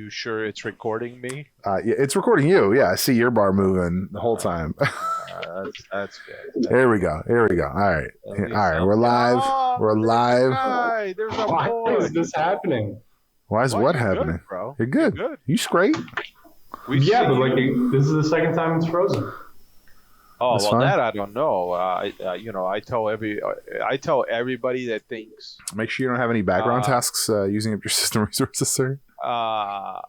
you sure it's recording me? Yeah, it's recording you. Yeah, I see your bar moving the whole time. That's good. Here we go. All right. We're live. Oh, We're live. There's a Why boy. is this happening? Why is what happening? Good, bro. You're good. You straight? But this is the second time it's frozen. Oh, That's well, fine. that I don't know. I tell everybody that thinks. Make sure you don't have any background tasks using up your system resources, sir. Do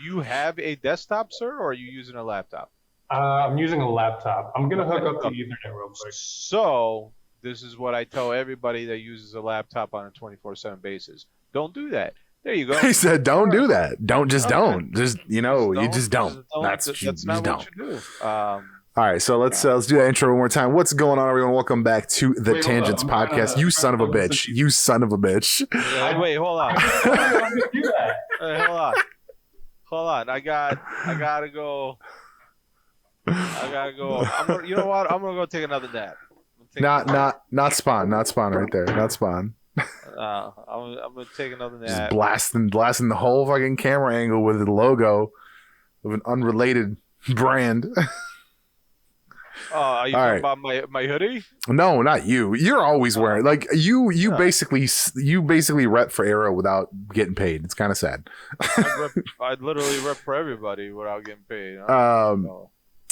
you have a desktop, sir, or are you using a laptop? I'm using a laptop. I'm gonna hook up to Ethernet real quick. So this is what I tell everybody that uses a laptop on a 24/7 basis. Don't do that. There you go. He said, "Don't do that. Don't. Just don't. Just you just don't. That's not what you do. All right, so let's do that intro one more time. What's going on, everyone? Welcome back to the Tangents Podcast. You son of a bitch. You son of a bitch. Wait, hold on. Do that. Hold on. I gotta go. You know what? I'm gonna go take another nap. Not spawn right there. Not spawn. I'm gonna take another nap. Just blasting the whole fucking camera angle with the logo of an unrelated brand. Are you talking about my hoodie? No, not you. You're always wearing like you basically rep for Arrow without getting paid. It's kind of sad. I literally rep for everybody without getting paid.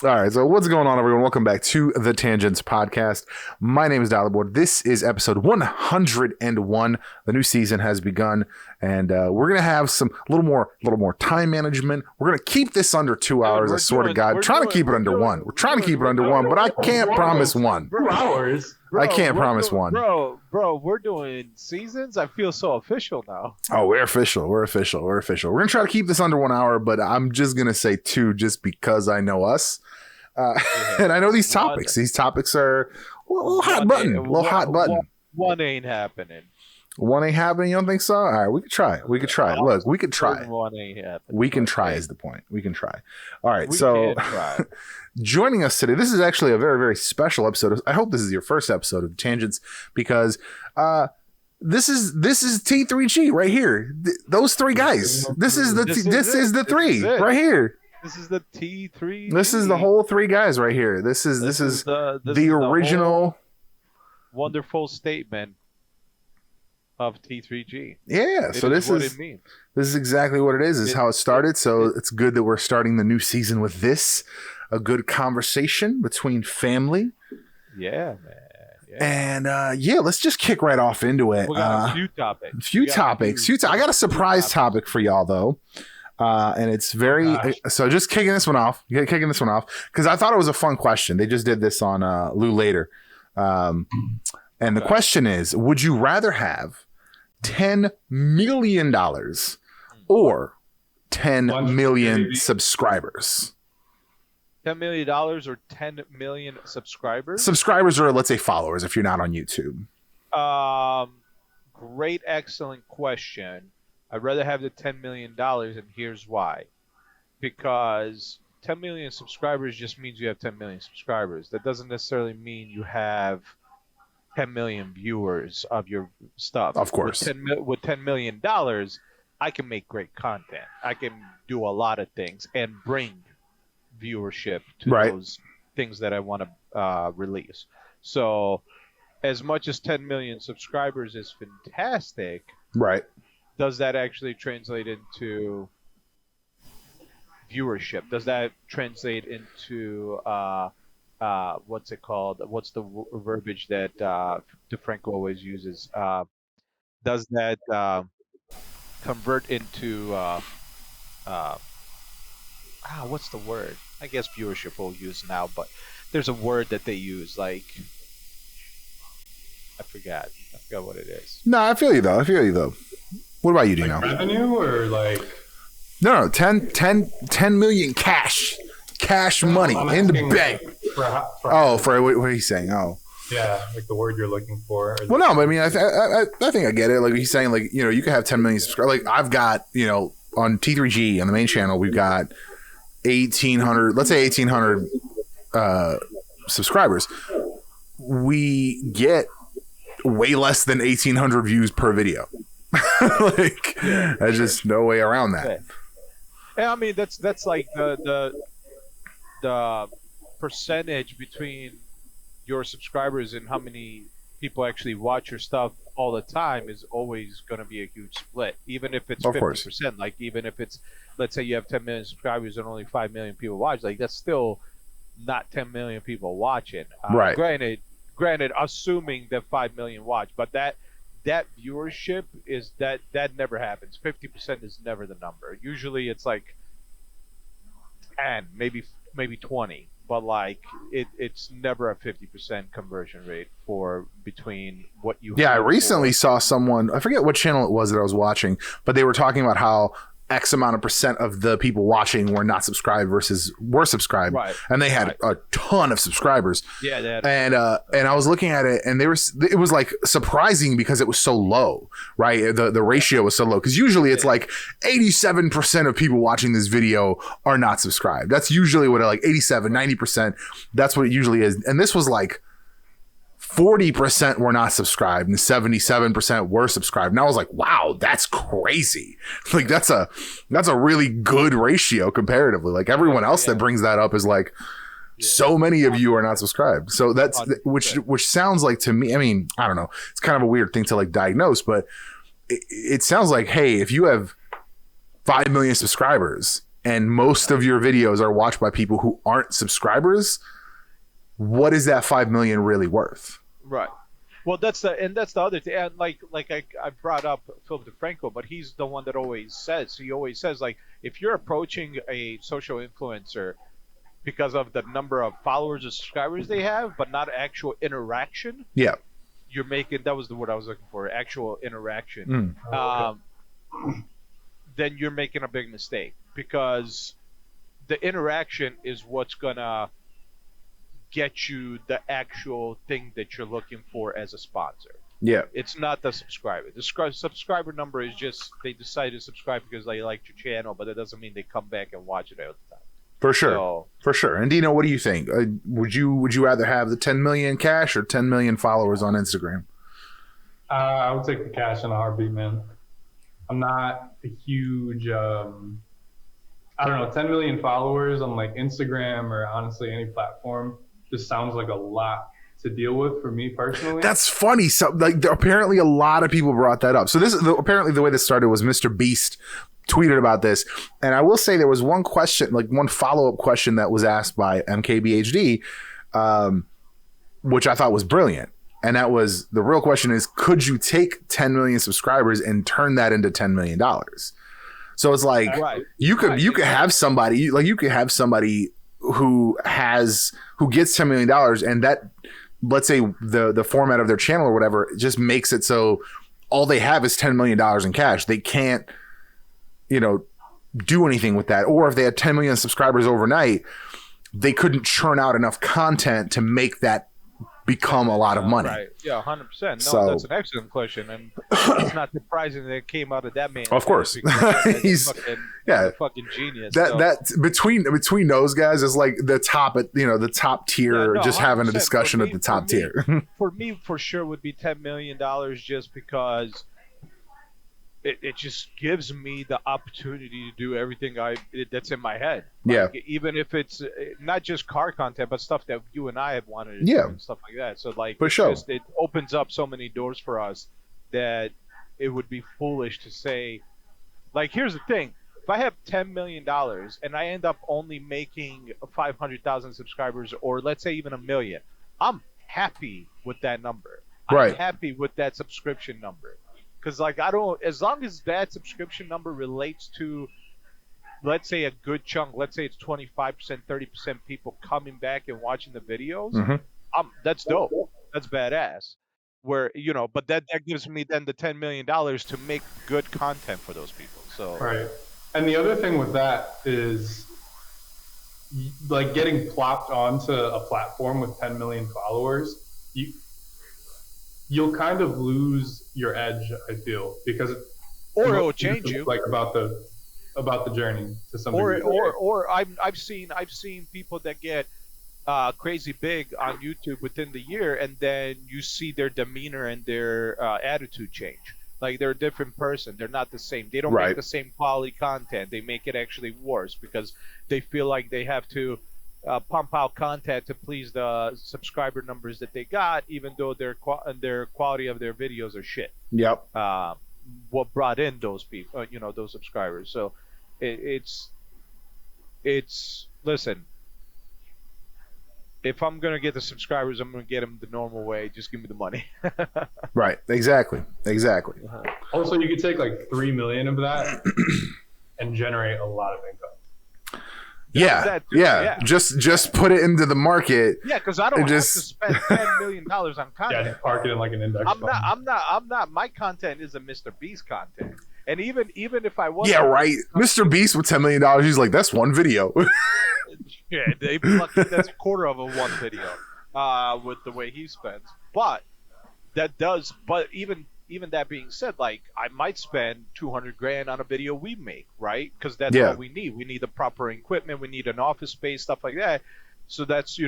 All right, so what's going on, everyone? Welcome back to the Tangents Podcast. My name is Dollarboard. This is episode 101. The new season has begun, and we're gonna have a little more time management. We're gonna keep this under 2 hours. I swear to God, trying to keep it under one. We're trying to keep it under one, but I can't promise one. 2 hours. I can't promise one. Bro, we're doing seasons. I feel so official now. Oh, we're official. We're gonna try to keep this under 1 hour, but I'm just gonna say 2 just because I know us. And I know these topics. These topics are a little hot button. One ain't happening. One ain't happening. You don't think so? All right, we could try. Look, we could try. One ain't happening. We can try is the point. We can try. All right. So joining us today, this is actually a very, very special episode. I hope this is your first episode of Tangents because this is T3G right here. Those three guys. This is the three right here. This is the T3. This is the whole three guys right here. This is the original wonderful statement of T3G. Yeah, so this is exactly what it is. This is how it started. So it's good that we're starting the new season with this, a good conversation between family. Yeah, man. Yeah. And let's just kick right off into it. We got a few topics. I got a surprise topic for y'all though. And it's so just kicking this one off because I thought it was a fun question. They just did this on Lou Later. And the question is, would you rather have $10 million or 10 million subscribers? $10 million or 10 million subscribers? Subscribers or let's say followers if you're not on YouTube. Great, excellent question. I'd rather have the $10 million, and here's why. Because 10 million subscribers just means you have 10 million subscribers. That doesn't necessarily mean you have 10 million viewers of your stuff. Of course. With $10 million, I can make great content. I can do a lot of things and bring viewership to those things that I want to release. So as much as 10 million subscribers is fantastic, right? Does that actually translate into viewership? Does that translate into what's it called? What's the verbiage that DeFranco always uses? Does that convert into what's the word? I guess viewership we'll use now, but there's a word that they use like I forgot what it is. No, I feel you though. What about you, Dino? Revenue or like? No, 10 million cash money in the bank. For what he's saying. Oh, yeah, like the word you're looking for. Well, no, but I mean, I think I get it. Like he's saying, like you can have 10 million subscribers. Like I've got on T3G on the main channel, we've got 1,800. Let's say 1,800 subscribers. We get way less than 1,800 views per video. Like, there's just no way around that. Yeah. And I mean, that's like the percentage between your subscribers and how many people actually watch your stuff all the time is always going to be a huge split, even if it's Of course. 50%. Like, even if it's, let's say you have 10 million subscribers and only 5 million people watch, like, that's still not 10 million people watching. Right. Granted, assuming that 5 million watch, but that viewership is that never happens. 50% is never the number. Usually it's like, and maybe 20, but like it's never a 50% conversion rate for between what you. Yeah, I recently saw someone, I forget what channel it was that I was watching, but they were talking about how X amount of percent of the people watching were not subscribed versus were subscribed, right. And they had a ton of subscribers. Yeah, they had and I was looking at it, and it was like surprising because it was so low, right? The ratio was so low, because usually it's like 87% of people watching this video are not subscribed. That's usually what, like 87, 90%. That's what it usually is, and this was like 40% were not subscribed and 77% were subscribed. And I was like, wow, that's crazy. Like, that's a really good ratio comparatively. Like, everyone else that brings that up is like, so many of you are not subscribed. So that's, which sounds like, to me, I mean, I don't know. It's kind of a weird thing to like diagnose, but it sounds like, hey, if you have 5 million subscribers and most of your videos are watched by people who aren't subscribers, what is that 5 million really worth? Right. Well, that's the other thing. And like I brought up Philip DeFranco, but he's the one that always says, like, if you're approaching a social influencer because of the number of followers or subscribers they have, but not actual interaction, yeah, you're making, that was the word I was looking for, actual interaction. Then you're making a big mistake, because the interaction is what's gonna get you the actual thing that you're looking for as a sponsor. Yeah. It's not the subscriber. The subscriber number is just, they decide to subscribe because they liked your channel, but it doesn't mean they come back and watch it all the time. For sure. So, for sure. And Dino, what do you think? Would you rather have the 10 million cash or 10 million followers on Instagram? I would take the cash in a heartbeat, man. I'm not a huge, I don't know, 10 million followers on like Instagram or honestly any platform just sounds like a lot to deal with for me personally. That's funny. So, like, apparently a lot of people brought that up. So this is apparently the way this started was Mr. Beast tweeted about this, and I will say there was one question, like one follow-up question that was asked by MKBHD, which I thought was brilliant. And that was, the real question is, could you take 10 million subscribers and turn that into $10 million? So it's like, you could have somebody, like, you could have somebody who gets $10 million, and that, let's say the format of their channel or whatever just makes it so all they have is $10 million in cash. They can't, do anything with that. Or if they had 10 million subscribers overnight, they couldn't churn out enough content to make that become a lot of money. Right. Yeah, 100%. No, so, that's an excellent question, and it's not surprising that it came out of that man. Of course, he's a fucking genius. That between those guys is like the top tier. Just having a discussion at the top tier. For me, for sure, would be $10 million, just because it just gives me the opportunity to do everything that's in my head. Yeah. Even if it's not just car content, but stuff that you and I have wanted to do and stuff like that. So, like, for sure, it opens up so many doors for us that it would be foolish to say, like, here's the thing. If I have $10 million and I end up only making 500,000 subscribers, or let's say even 1 million, I'm happy with that number. I'm happy with that subscription number. Because, like, as long as that subscription number relates to, let's say, a good chunk, let's say it's 25%, 30% people coming back and watching the videos, that's dope. That's badass. Where, but that gives me then the $10 million to make good content for those people. So right. And the other thing with that is, like, getting plopped onto a platform with 10 million followers, you'll kind of lose your edge, I feel, because or it'll change you, like, about the journey to some degree. Or I've seen people that get crazy big on YouTube within the year, and then you see their demeanor and their attitude change. Like they're a different person. They're not the same. They don't Right. make the same quality content. They make it actually worse because they feel like they have to pump out content to please the subscriber numbers that they got, even though their quality of their videos are shit. Yep. What brought in those people, those subscribers. So it's listen. If I'm gonna get the subscribers, I'm gonna get them the normal way. Just give me the money. Right. Exactly. Also, you could take like 3 million of that and generate a lot of income. Yeah. Yeah. Just put it into the market. Yeah, because I don't have to spend $10 million on content. Yeah, just park it in like an index fund. I'm not. My content isn't Mr. Beast content. And even if I was, yeah, right. Mr. Beast with $10 million, he's like, that's one video. Yeah, that's a quarter of one video, with the way he spends. But even that being said, like I might spend $200,000 on a video we make, right? Because that's what we need. We need the proper equipment. We need an office space, stuff like that. So that's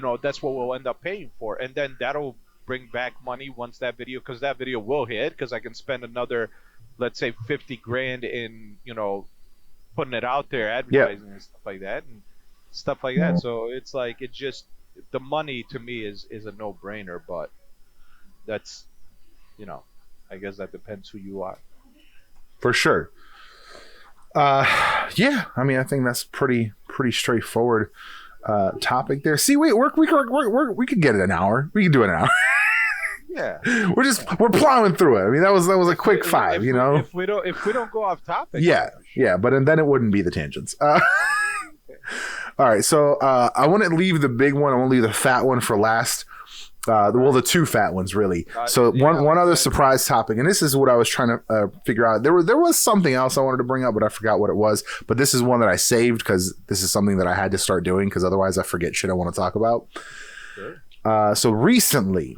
what we'll end up paying for, and then that'll bring back money once that video, because that video will hit, because I can spend another, let's say, $50,000 in putting it out there, advertising and stuff like that. So it's like, it just, the money to me is a no-brainer, but that's, I guess that depends who you are. For sure. Yeah, I mean, I think that's pretty straightforward topic there. See, we could get it an hour. We could do it an hour. Yeah, we're plowing through it. I mean, that was a quick five. If we don't go off topic. Yeah, but then it wouldn't be the tangents. All right, so I want to leave the big one. I want to leave the fat one for last. The two fat ones, really. So one other surprise topic, and this is what I was trying to figure out. There was something else I wanted to bring up, but I forgot what it was. But this is one that I saved because this is something that I had to start doing, because otherwise I forget shit I want to talk about. Sure. So recently,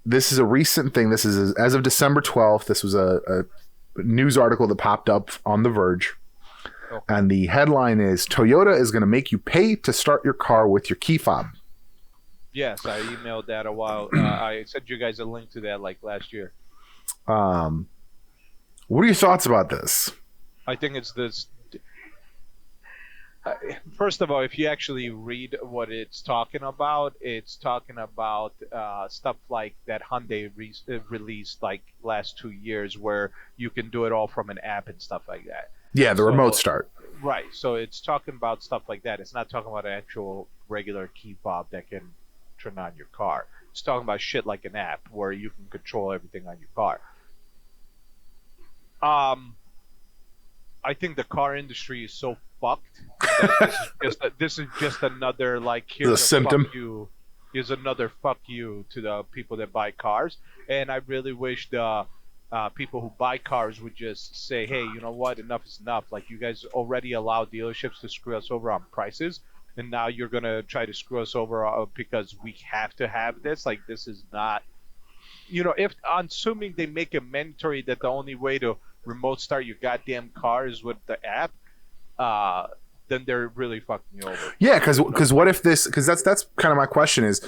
this is a recent thing. This is as of December 12th. This was a news article that popped up on The Verge. Okay. And the headline is, Toyota is going to make you pay to start your car with your key fob. Yes, I emailed that a while. I sent you guys a link to that like last year. What are your thoughts about this? I think it's this. First of all, if you actually read what it's talking about stuff like that Hyundai released like last 2 years, where you can do it all from an app and stuff like that. Yeah, the remote start. Right. So it's talking about stuff like that. It's not talking about an actual regular key fob that can turn on your car. It's talking about shit like an app where you can control everything on your car. I think the car industry is so fucked that this is just another, like, here's a symptom. Fuck you. Here's another fuck you to the people that buy cars. And I really wish the people who buy cars would just say, hey, you know what? Enough is enough. Like, you guys already allow dealerships to screw us over on prices, and now you're going to try to screw us over because we have to have this. Like, this is not, if assuming they make it mandatory that the only way to remote start your goddamn car is with the app, then they're really fucking you over. Yeah, because what if this, because that's kind of my question is,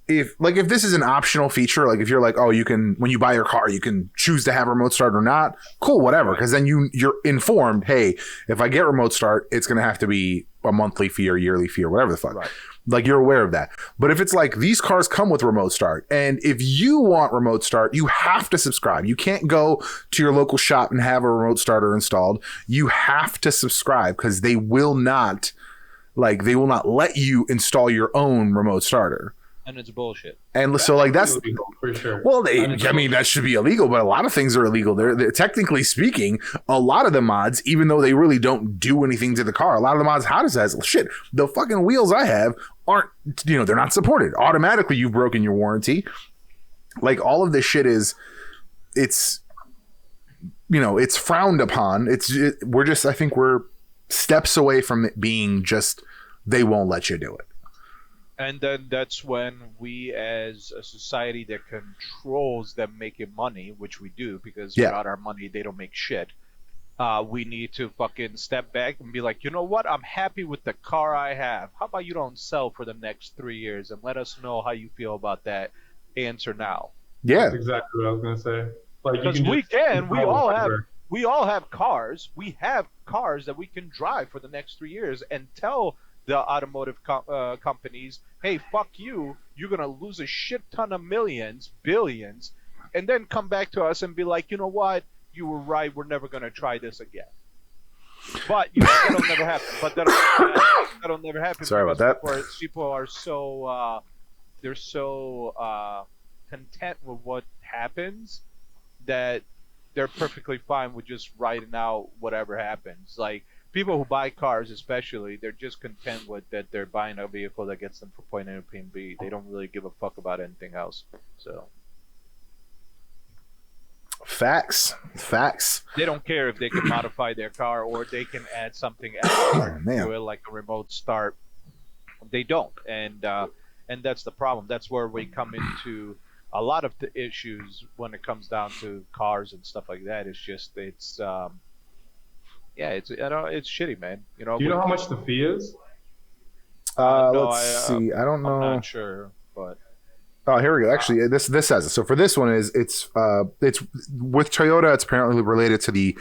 if this is an optional feature, like if you're like, oh, you can, when you buy your car, you can choose to have remote start or not, cool, whatever. Because then you're informed, hey, if I get remote start, it's going to have to be a monthly fee or yearly fee or whatever the fuck. Right. Like, you're aware of that. But if it's like, these cars come with remote start, and if you want remote start, you have to subscribe. You can't go to your local shop and have a remote starter installed. You have to subscribe, because they will not let you install your own remote starter. And it's bullshit. And so, like, that's illegal, for sure. Well, that should be illegal, but a lot of things are illegal. They're technically speaking, a lot of the mods, even though they really don't do anything to the car, a lot of the mods how does that shit. The fucking wheels I have aren't, they're not supported. Automatically, you've broken your warranty. Like, all of this shit it's frowned upon. I think we're steps away from it being just, they won't let you do it. And then that's when we, as a society that controls them making money, which we do, because without our money, they don't make shit. We need to fucking step back and be like, you know what? I'm happy with the car I have. How about you don't sell for the next 3 years, and let us know how you feel about that. Answer now. Yeah. That's exactly what I was going to say. Like you Because can we just can. We travel all have. wherever. We all have cars. We have cars that we can drive for the next 3 years and tell the automotive companies, "Hey, fuck you. You're gonna lose a shit ton of millions, billions, and then come back to us and be like, you know what? You were right. We're never gonna try this again." But that'll never happen. That'll never happen. Sorry about that. People are so they're so content with what happens that they're perfectly fine with just writing out whatever happens. Like people who buy cars, especially, they're just content with that they're buying a vehicle that gets them from point A to point B. They don't really give a fuck about anything else. So Facts. they don't care if they can modify their car or they can add something extra to it, like a remote start. They don't, and that's the problem. That's where we come into a lot of the issues when it comes down to cars and stuff like that. It's just it's shitty, man. You know. Do you know how much the fee is? No, Let's see. I don't know. I'm not sure, but Oh, here we go. Actually, this says it. So for this one it's with Toyota. It's apparently related to the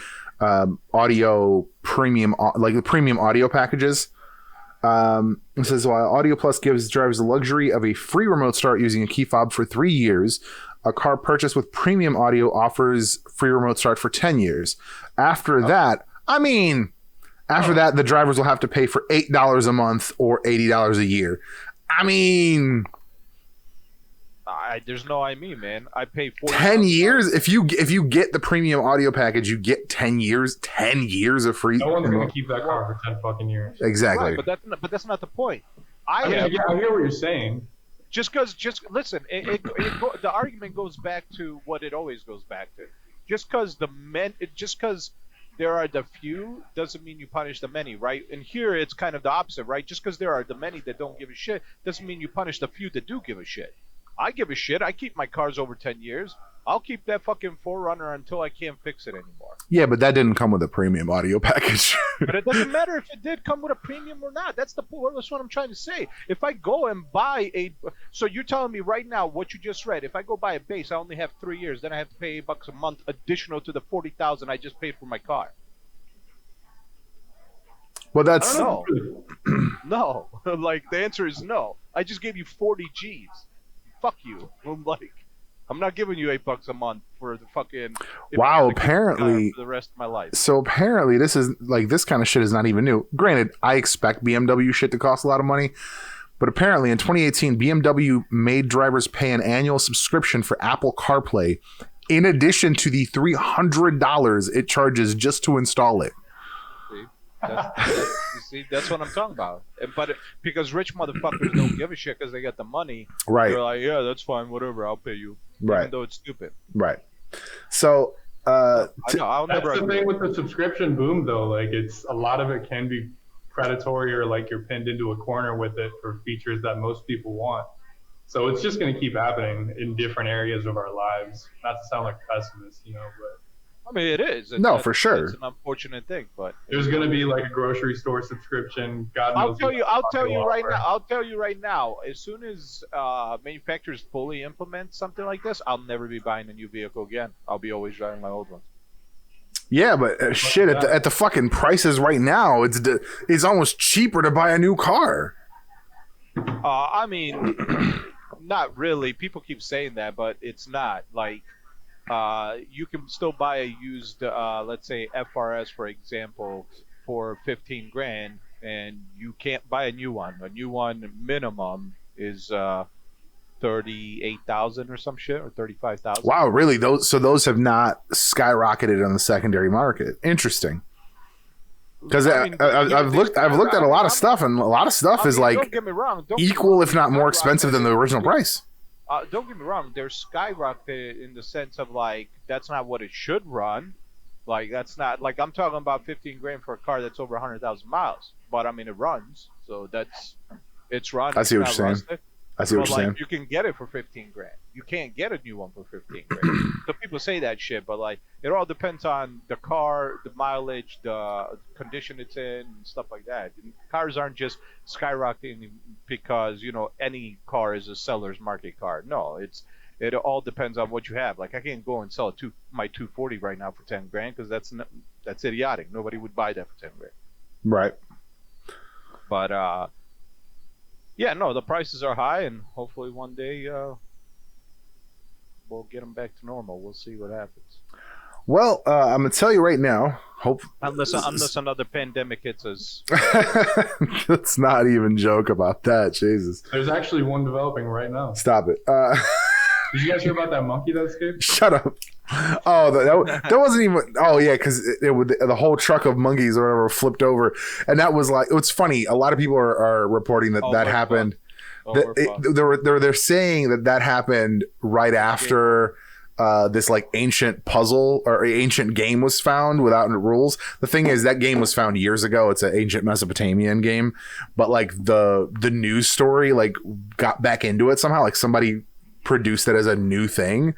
audio premium, like the premium audio packages. It says while Audio Plus gives drivers the luxury of a free remote start using a key fob for 3 years, a car purchased with premium audio offers free remote start for 10 years. After that, the drivers will have to pay for $8 a month or $80 a year. I mean, there's no man. I pay 10 years. If you get the premium audio package, you get 10 years. 10 years of free. No one's gonna keep that car for 10 fucking years. Exactly. Right, but that's not the point. I hear what you're saying. Just listen. The argument goes back to what it always goes back to. Just because there are the few doesn't mean you punish the many, right? And here it's kind of the opposite, right? Just because there are the many that don't give a shit doesn't mean you punish the few that do give a shit. I give a shit. I keep my cars over 10 years. I'll keep that fucking 4Runner until I can't fix it anymore. Yeah, but that didn't come with a premium audio package. But it doesn't matter if it did come with a premium or not. That's what I'm trying to say. If I go and buy so you're telling me right now what you just read. If I go buy a base, I only have 3 years. Then I have to pay $8 a month additional to the $40,000 I just paid for my car. Well, that's no. No. Like the answer is no. I just gave you 40 G's. Fuck you. I'm not giving you $8 a month for the fucking. Wow. Apparently, for the rest of my life. So apparently, this kind of shit is not even new. Granted, I expect BMW shit to cost a lot of money, but apparently in 2018, BMW made drivers pay an annual subscription for Apple CarPlay, in addition to the $300 it charges just to install it. That's what I'm talking about. But because rich motherfuckers don't give a shit because they got the money, right? They're like, yeah, that's fine, whatever, I'll pay you, right? Even though it's stupid, right? So, I'll never. That's the thing with the subscription boom, though. Like, it's a lot of it can be predatory, or like you're pinned into a corner with it for features that most people want. So it's just going to keep happening in different areas of our lives. Not to sound like a pessimist, but. I mean, it is. For sure. It's an unfortunate thing, but there's going to be like a grocery store subscription. God knows. I'll tell you right now. As soon as manufacturers fully implement something like this, I'll never be buying a new vehicle again. I'll be always driving my old ones. Yeah, but shit, at the fucking prices right now, it's almost cheaper to buy a new car. I mean, not really. People keep saying that, but it's not. Like, you can still buy a used, let's say FRS, for example, for $15,000, and you can't buy a new one. A new one minimum is $38,000 or some shit, or $35,000. Wow, really? Those have not skyrocketed on the secondary market. Interesting. Because I've looked at a lot of stuff, and a lot of stuff is like, don't get me wrong, equal, if not more expensive than the original price. Don't get me wrong, they're skyrocketed in the sense of like that's not what it should run. Like that's not like I'm talking about $15,000 for a car that's over 100,000 miles. But I mean it runs, so it's run. I see what you're saying. I see what you're saying. You can get it for $15,000. You can't get a new one for $15,000. So people say that shit, but like it all depends on the car, the mileage, the condition it's in, and stuff like that. And cars aren't just skyrocketing because any car is a seller's market car. No, It all depends on what you have. Like I can't go and sell my 240 right now for 10 grand because that's idiotic. Nobody would buy that for 10 grand. Right. But yeah, no, the prices are high, and hopefully one day we'll get them back to normal. We'll see what happens. Well, I'm gonna tell you right now. Unless another pandemic hits us. Let's not even joke about that. Jesus. There's actually one developing right now. Stop it. Did you guys hear about that monkey that escaped? Shut up. Oh, that wasn't even. Oh yeah, because the whole truck of monkeys or whatever flipped over, and that was like, it's funny. A lot of people are reporting that happened. They're saying that happened right after this like ancient puzzle or ancient game was found without rules. The thing is, that game was found years ago. It's an ancient Mesopotamian game, but like the news story like got back into it somehow. Like somebody produced it as a new thing.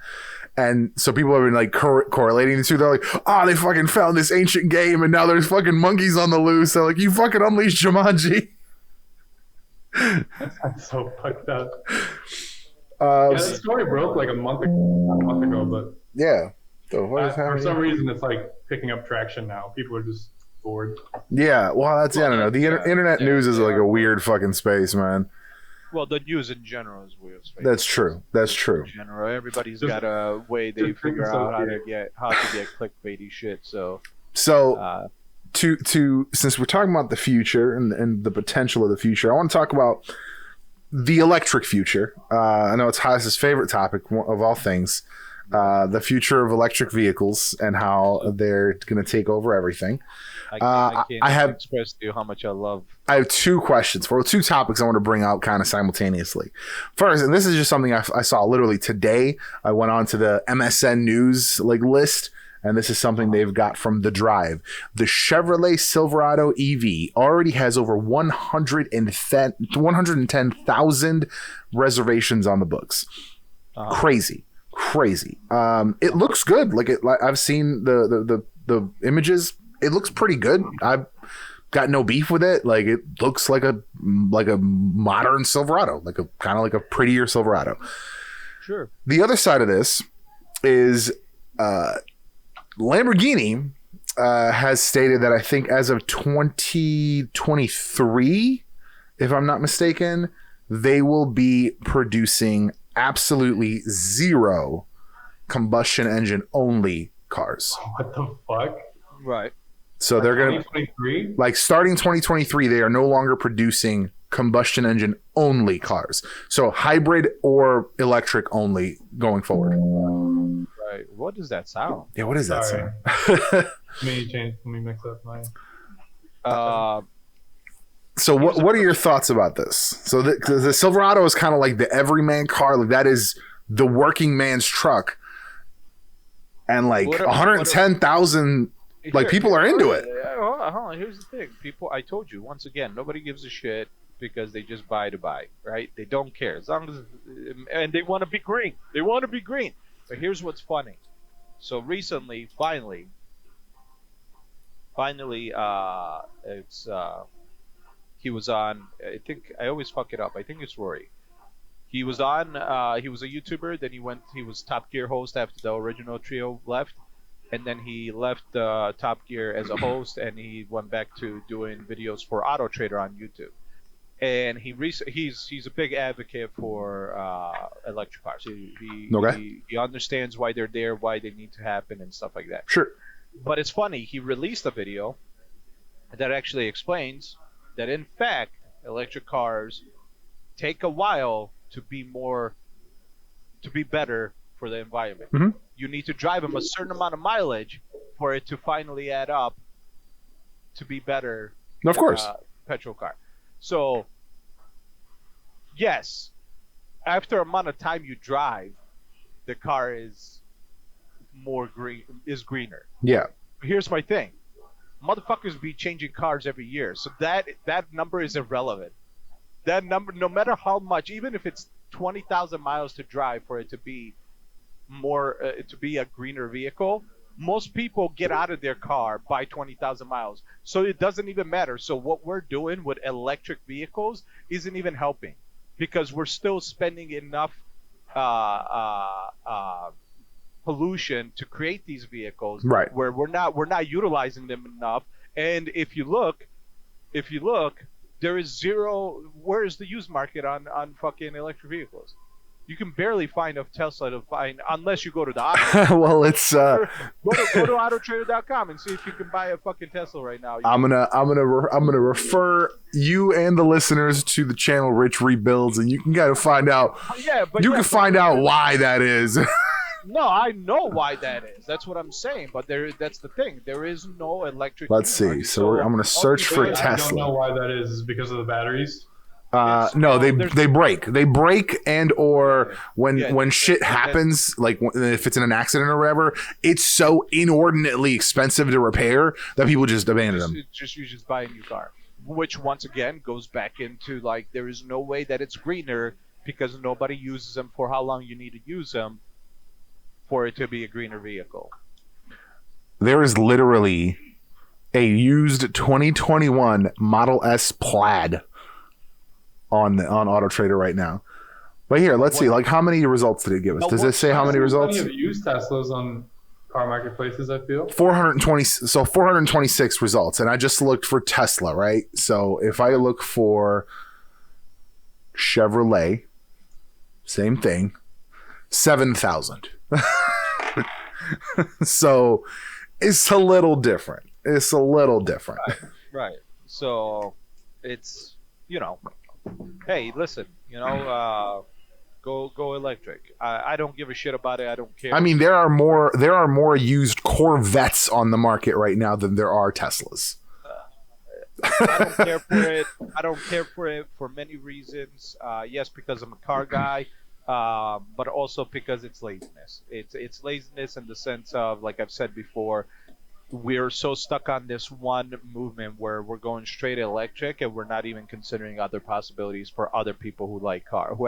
And so people have been like correlating the two. They're like, they fucking found this ancient game and now there's fucking monkeys on the loose. They're like, you fucking unleashed Jumanji. That's so fucked up. The story broke like a month ago, but yeah. So for some reason, it's like picking up traction now. People are just bored. Yeah, well, I don't know. The internet news is like a weird fucking space, man. Well, the news in general is weird. That's true. In general, everybody's got a way they figure out how to get clickbaity shit. So to since we're talking about the future and the potential of the future, I want to talk about the electric future. I know it's Haas's favorite topic of all things. The future of electric vehicles and how they're going to take over everything. I can't express to you how much I love. I have two topics I want to bring out kind of simultaneously. First, and this is just something I saw literally today. I went on to the MSN News list, and this is something they've got from The Drive. The Chevrolet Silverado EV already has over 110,000 reservations on the books. Crazy. It looks good. I've seen the images. It looks pretty good. I've got no beef with it. Like it looks like a modern Silverado, kind of like a prettier Silverado. Sure. The other side of this is Lamborghini has stated that I think as of 2023, if I'm not mistaken, they will be producing absolutely zero combustion engine only cars. What the fuck? Right. So they're going to starting 2023, they are no longer producing combustion engine only cars. So hybrid or electric only going forward. Right. What does that sound? Yeah, what does that sound? Let me mix up my So what are your thoughts about this? So the Silverado is kind of like the everyman car. Like that is the working man's truck. And 110,000 people are into it. Hold on. Here's the thing. People, I told you once again, nobody gives a shit because they just buy to buy, right? They don't care as long as, and they want to be green. But here's what's funny. So recently, finally, it's he was on. I think I always fuck it up. I think it's Rory. He was on. He was a YouTuber. Then he was Top Gear host after the original trio left. And then he left Top Gear as a host, and he went back to doing videos for Auto Trader on YouTube. And he's a big advocate for electric cars. He understands why they're there, why they need to happen, and stuff like that. Sure. But it's funny. He released a video that actually explains that in fact electric cars take a while to be better for the environment. Mm-hmm. You need to drive them a certain amount of mileage for it to finally add up to be better. Of course. Petrol car. So, yes, after amount of time you drive, the car is greener. Yeah. Here's my thing. Motherfuckers be changing cars every year. So that number is irrelevant. That number, no matter how much, even if it's 20,000 miles to drive for it to be to be a greener vehicle, most people get out of their car by 20,000 miles. So it doesn't even matter. So what we're doing with electric vehicles isn't even helping because we're still spending enough pollution to create these vehicles, Right. where we're not utilizing them enough. And if you look, there is zero. Where is the used market on fucking electric vehicles? You can barely find a Tesla to find unless you go to the auto. Well, it's go to autotrader.com and see if you can buy a fucking Tesla right now. I'm gonna refer you and the listeners to the channel Rich Rebuilds, and you can kind of find out. You can find out why that is. No, I know why that is. That's what I'm saying. But that's the thing. There is no electric. Let's see. So I'm gonna search for Tesla. I don't know why that is because of the batteries. No, they break. They break, and or when shit happens, like if it's in an accident or whatever, it's so inordinately expensive to repair that people just abandon them. You just buy a new car, which once again goes back into like there is no way that it's greener because nobody uses them for how long you need to use them for it to be a greener vehicle. There is literally a used 2021 Model S Plaid on AutoTrader right now. But here, let's see. Like, how many results did it give us? Does it say how many results? Plenty of used Teslas on car marketplaces, I feel. 420. So 426 results, and I just looked for Tesla, right? So if I look for Chevrolet, same thing, 7,000. So it's a little different. Right. So it's hey, listen, go electric. I don't give a shit about it. I don't care. I mean, there are more used Corvettes on the market right now than there are Teslas. I don't care for it. I don't care for it for many reasons. Yes, because I'm a car guy, but also because it's laziness. It's laziness in the sense of, like I've said before, we're so stuck on this one movement where we're going straight electric and we're not even considering other possibilities for other people who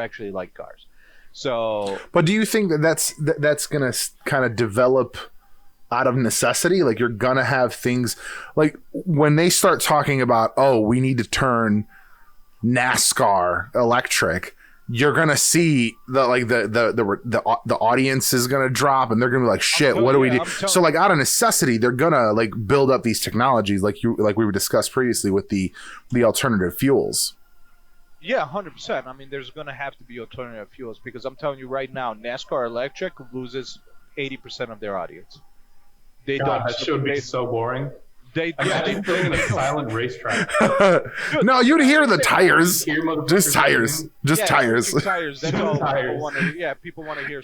actually like cars. So, but do you think that's going to kind of develop out of necessity? Like, you're going to have things like when they start talking about, oh, we need to turn NASCAR electric, you're gonna see the audience is gonna drop, and they're gonna be like, shit, what do we do? So like, out of necessity, they're gonna like build up these technologies like we were discussed previously with the alternative fuels. Yeah, 100%. I mean, there's gonna have to be alternative fuels because I'm telling you right now, NASCAR electric loses 80% of their audience. That should be so boring. They putting in a silent racetrack. No, you'd hear the tires. Just tires. Tires. That's all people want to. Yeah, people want to hear.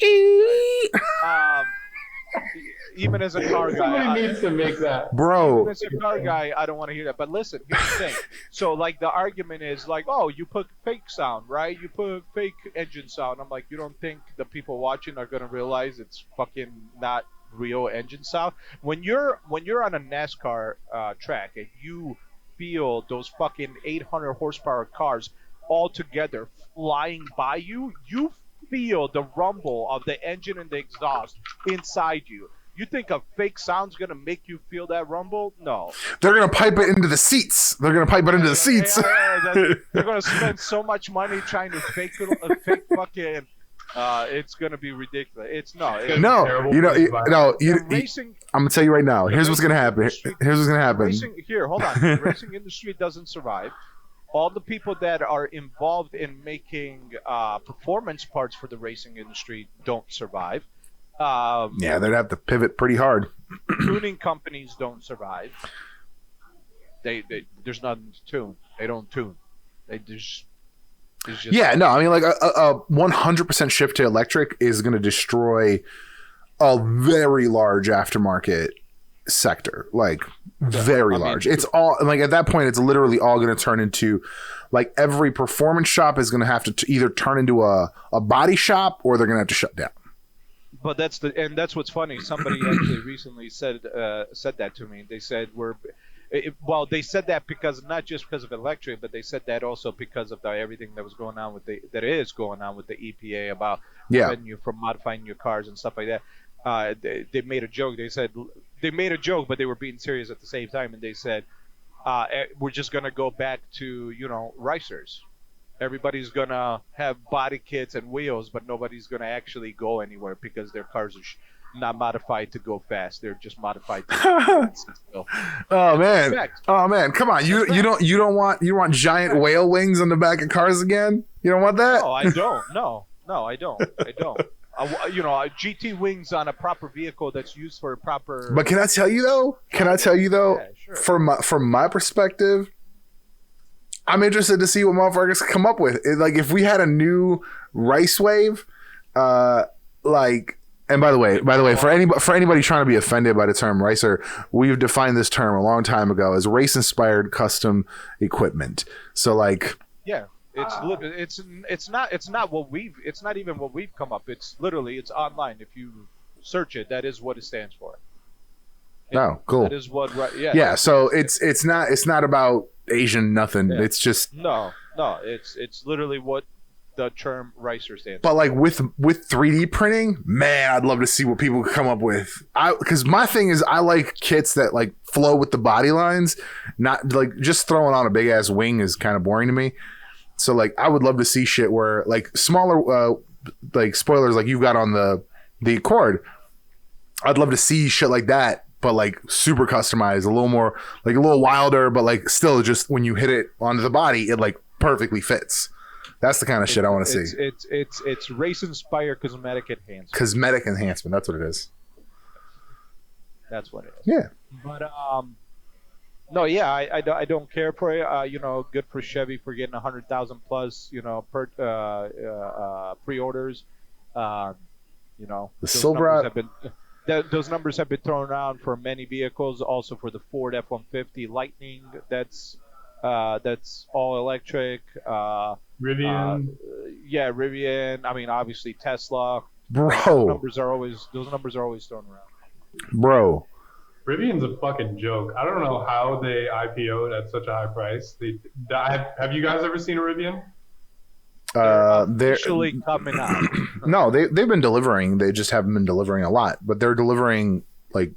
Even as a car guy, somebody needs to make that, bro. Even as a car guy, I don't want to hear that. But listen, here's the thing. So like the argument is like, oh, you put fake sound, right? You put fake engine sound. I'm like, you don't think the people watching are gonna realize it's fucking not real engine sound? When you're on a NASCAR track and you feel those fucking 800 horsepower cars all together flying by you, you feel the rumble of the engine and the exhaust inside you. You think a fake sound's gonna make you feel that rumble? No. They're gonna pipe it into the seats. They're gonna spend so much money trying to fake fucking. It's gonna be ridiculous. Racing. I'm gonna tell you right now. Here's what's gonna happen. Hold on. The racing industry doesn't survive. All the people that are involved in making performance parts for the racing industry don't survive. They'd have to pivot pretty hard. Tuning companies don't survive. There's nothing to tune. They don't tune. I mean, like a 100% shift to electric is going to destroy a very large aftermarket sector, like very large. It's all like at that point, it's literally all going to turn into like every performance shop is going to have to either turn into a body shop or they're going to have to shut down. But that's what's funny. Somebody actually recently said that to me. They said they said that not just because of electric, but they said that also because of everything that was going on with the EPA about preventing you from modifying your cars and stuff like that. They made a joke. They said they made a joke, but they were being serious at the same time. And they said we're just gonna go back to ricers. Everybody's gonna have body kits and wheels, but nobody's gonna actually go anywhere because their cars are not modified to go fast. They're just modified to still. Oh man. Fact. Oh man. Come on. You don't want giant whale wings on the back of cars again? You don't want that? No, I don't. No, I don't. A GT wings on a proper vehicle that's used for a proper. But can I tell you though? Yeah, sure. From my perspective, I'm interested to see what motherfuckers come up with. Like if we had a new race wave, like. And by the way, for anybody trying to be offended by the term racer, we've defined this term a long time ago as race-inspired custom equipment. So, like, yeah, it's not even what we've come up. It's online. If you search it, that is what it stands for. Oh, cool. That is what, yeah. Yeah, so it's not about Asian nothing. Yeah. It's just no. It's literally what the term racer stands. But like with 3D printing, man, I'd love to see what people come up with. Because my thing is, I like kits that like flow with the body lines. Not like just throwing on a big ass wing is kind of boring to me. So like, I would love to see shit where like smaller, like spoilers like you've got on the Accord. I'd love to see shit like that, but like super customized, a little more, like a little wilder, but like still just when you hit it onto the body, it like perfectly fits. That's the kind of shit I want to see. It's race-inspired cosmetic enhancement. Cosmetic enhancement. That's what it is. That's what it is. Yeah. But no, yeah, I don't care for it. Good for Chevy for getting 100,000 plus. Pre-orders. The Silverado. Those numbers have been thrown around for many vehicles. Also for the Ford F-150 Lightning. That's all electric. Rivian. Rivian. I mean, obviously Tesla. Bro. Those numbers are always thrown around. Bro. Rivian's a fucking joke. I don't know how they IPO'd at such a high price. Have you guys ever seen a Rivian? They're actually coming out. No, they've been delivering. They just haven't been delivering a lot, but they're delivering like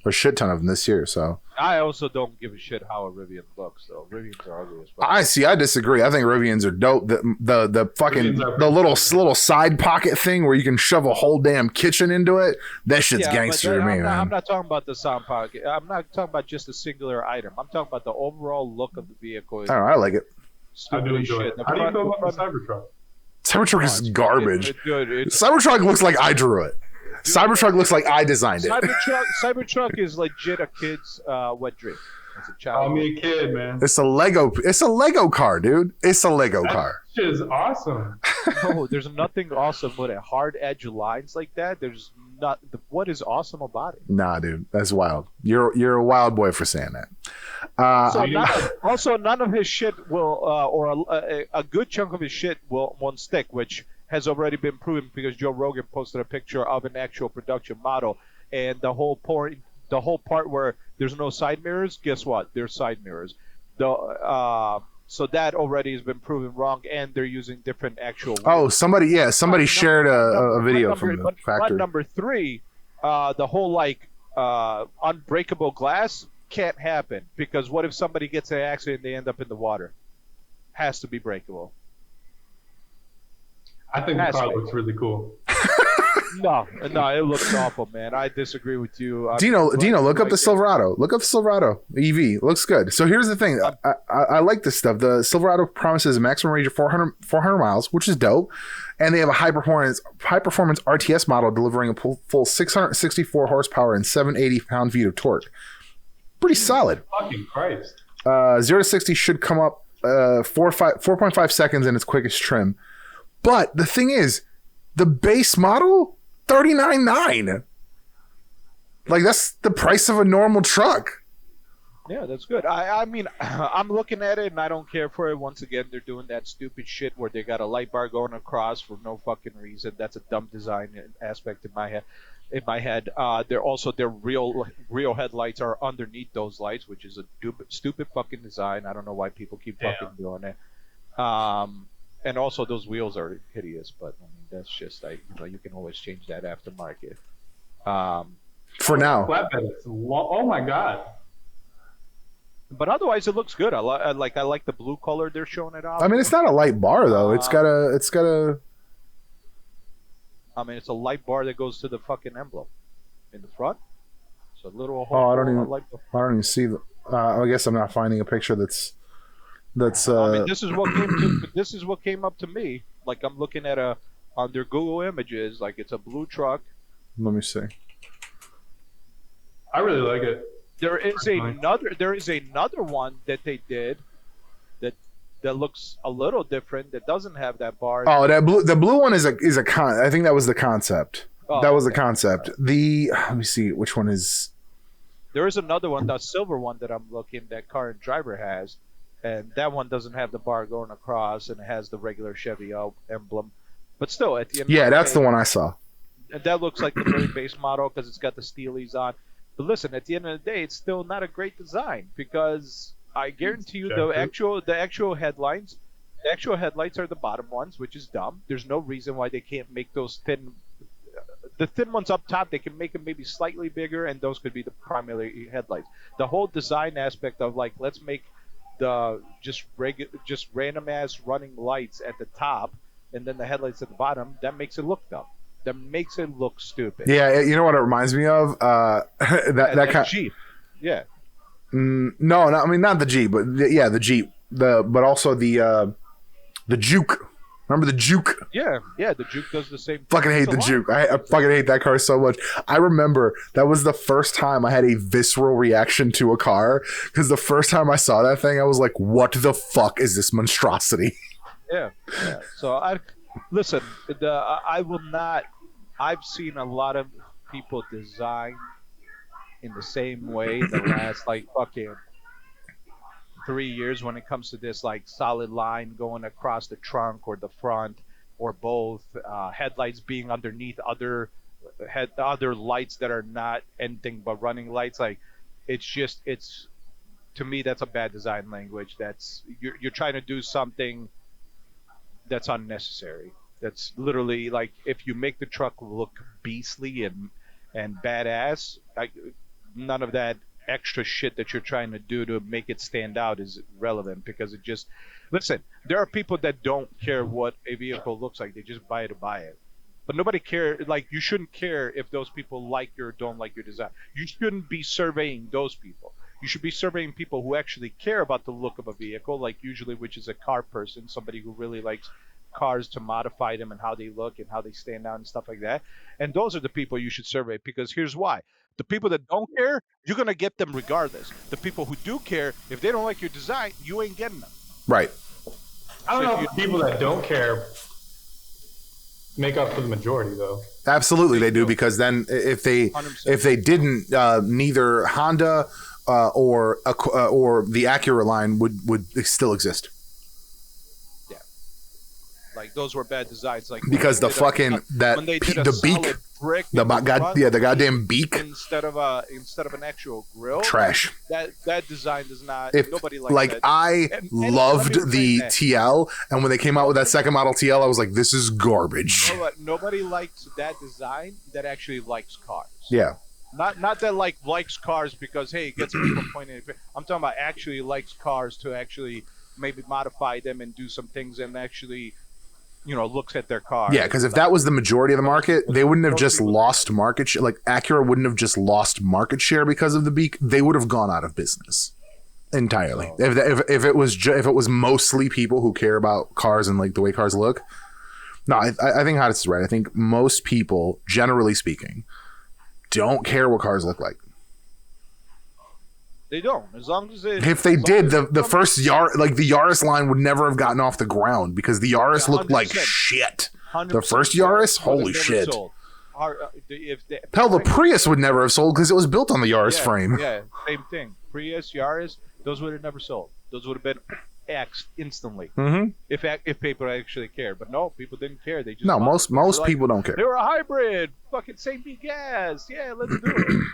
a shit ton of them this year. So I also don't give a shit how a Rivian looks, though. Rivians are ugly as fuck. I disagree. I think Rivians are dope. The fucking the little side pocket thing where you can shove a whole damn kitchen into it. That shit's gangster to me, man. I'm not talking about the sound pocket. I'm not talking about just a singular item. I'm talking about the overall look of the vehicle. I don't know. I like it. I do enjoy it. How do you feel about the Cybertruck? Cybertruck is garbage. It's Cybertruck looks like I drew it. Cybertruck looks like I designed it. Cybertruck is legit a kid's wet dream. As a child. I'm a kid, man. It's a Lego car, dude. It's a Lego car. That shit is awesome. No, there's nothing awesome with hard edge lines like that. There's not. What is awesome about it? Nah, dude, that's wild. You're a wild boy for saying that. None of his shit will, or a good chunk of his shit won't stick, which has already been proven because Joe Rogan posted a picture of an actual production model, and the whole part where there's no side mirrors, guess what? There's side mirrors. So that already has been proven wrong, and they're using different actual. Oh, somebody shared a video from the factory. But number 3, the whole unbreakable glass can't happen because what if somebody gets in an accident and they end up in the water? Has to be breakable. I think the car looks really cool. No, it looks awful, man. I disagree with you. Dino, look up the Silverado. Look up the Silverado EV. It looks good. So here's the thing. I like this stuff. The Silverado promises a maximum range of 400 miles, which is dope. And they have a high performance RTS model delivering a full 664 horsepower and 780 pound-feet of torque. Pretty solid. Fucking Christ. 0 to 60 should come up 4.5 seconds in its quickest trim. But the thing is, the base model, $39,900. Like, that's the price of a normal truck. Yeah, that's good. I mean, I'm looking at it and I don't care for it. Once again, they're doing that stupid shit where they got a light bar going across for no fucking reason. That's a dumb design aspect in my head. Their real headlights are underneath those lights, which is a stupid fucking design. I don't know why people keep fucking doing it. And also those wheels are hideous, but I mean that's just you can always change that aftermarket. For now. Flatbed. Oh my god. But otherwise, it looks good. I like the blue color they're showing it off. I mean, it's not a light bar though. It's got a. I mean, it's a light bar that goes to the fucking emblem in the front. It's a little. Oh, I don't even see the. I guess I'm not finding a picture that's. I mean, this is what came up to me. Like I'm looking at on their Google Images, like it's a blue truck. Let me see. I really like it. There is another one that they did that looks a little different. That doesn't have that bar. Oh, the blue one is a con. I think that was the concept. That was the concept. Let me see which one is. There is another one, the silver one that I'm looking that current driver has, and that one doesn't have the bar going across, and it has the regular Chevy emblem. But still, at the end. Yeah, that's the one I saw. And that looks like the very base model because it's got the steelies on. But listen, at the end of the day, it's still not a great design because I guarantee you the actual headlights. The actual headlights are the bottom ones, which is dumb. There's no reason why they can't make those thin. The thin ones up top, they can make them maybe slightly bigger, and those could be the primary headlights. The whole design aspect of like, let's make the just random ass running lights at the top, and then the headlights at the bottom. That makes it look dumb. That makes it look stupid. Yeah, you know what it reminds me of? That kind Jeep. Yeah. No, I mean not the Jeep, but the Jeep. But also the Juke. Remember the Juke? Yeah, the Juke does the same thing. Fucking hate the Juke. I fucking hate that car so much. I remember that was the first time I had a visceral reaction to a car because the first time I saw that thing, I was like, "What the fuck is this monstrosity?" Yeah. So listen. I will not. I've seen a lot of people design in the same way the last like fucking 3 years when it comes to this like solid line going across the trunk or the front or both, headlights being underneath other lights that are not anything but running lights. Like it's to me that's a bad design language. That's you're trying to do something that's unnecessary. That's literally like if you make the truck look beastly and badass, none of that extra shit that you're trying to do to make it stand out is relevant because it just listen, there are people that don't care what a vehicle looks like. They just buy it to buy it. But nobody cares. Like you shouldn't care if those people like or don't like your design. You shouldn't be surveying those people. You should be surveying people who actually care about the look of a vehicle, like usually which is a car person, somebody who really likes cars to modify them and how they look and how they stand out and stuff like that. And those are the people you should survey because here's why. The people that don't care, you're going to get them regardless. The people who do care, if they don't like your design, you ain't getting them. Right. I don't know if people that don't care make up for the majority, though. Absolutely, they do because then if they 100%. Didn't, neither Honda or the Acura line would still exist. Like those were bad designs. Like because the fucking the beak, brick the goddamn beak instead of an actual grill. Trash. That design does not. Nobody likes like that. I loved the TL, and when they came out with that second model TL, I was like, this is garbage. Nobody likes that design that actually likes cars. Yeah. Not that likes cars because hey, it gets people pointing. I'm talking about actually likes cars to actually maybe modify them and do some things and actually. Looks at their car. Yeah, because if that was the majority of the market, they wouldn't have just lost market share. Like Acura wouldn't have just lost market share because of the beak. They would have gone out of business entirely. If it was mostly people who care about cars and like the way cars look. No, I think Hodges is right. I think most people, generally speaking, don't care what cars look like. They don't. As long as if they did, the first the Yaris line would never have gotten off the ground because the Yaris looked like shit. The first Yaris, holy shit. Hell, the Prius would never have sold because it was built on the Yaris frame. Yeah, same thing. Prius, Yaris, those would have never sold. Those would have been axed instantly. Mm-hmm. If people actually cared, but no, people didn't care. They just most people don't care. They were a hybrid. Fucking save me gas. Yeah, let's do it.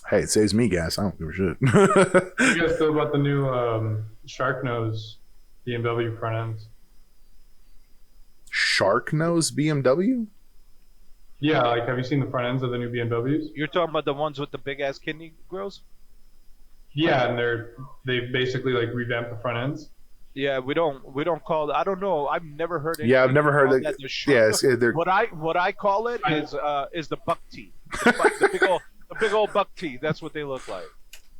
Hey, it saves me gas. I don't give a shit. What do you guys feel about the new shark nose BMW front ends? Shark nose BMW? Yeah, like have you seen the front ends of the new BMWs? You're talking about the ones with the big ass kidney grills? Yeah, and they basically like revamped the front ends. Yeah, we don't call it. I don't know. I've never heard anything. Yeah, I've never heard that. Yes, What I call it is the buck teeth. The big old buck teeth. That's what they look like.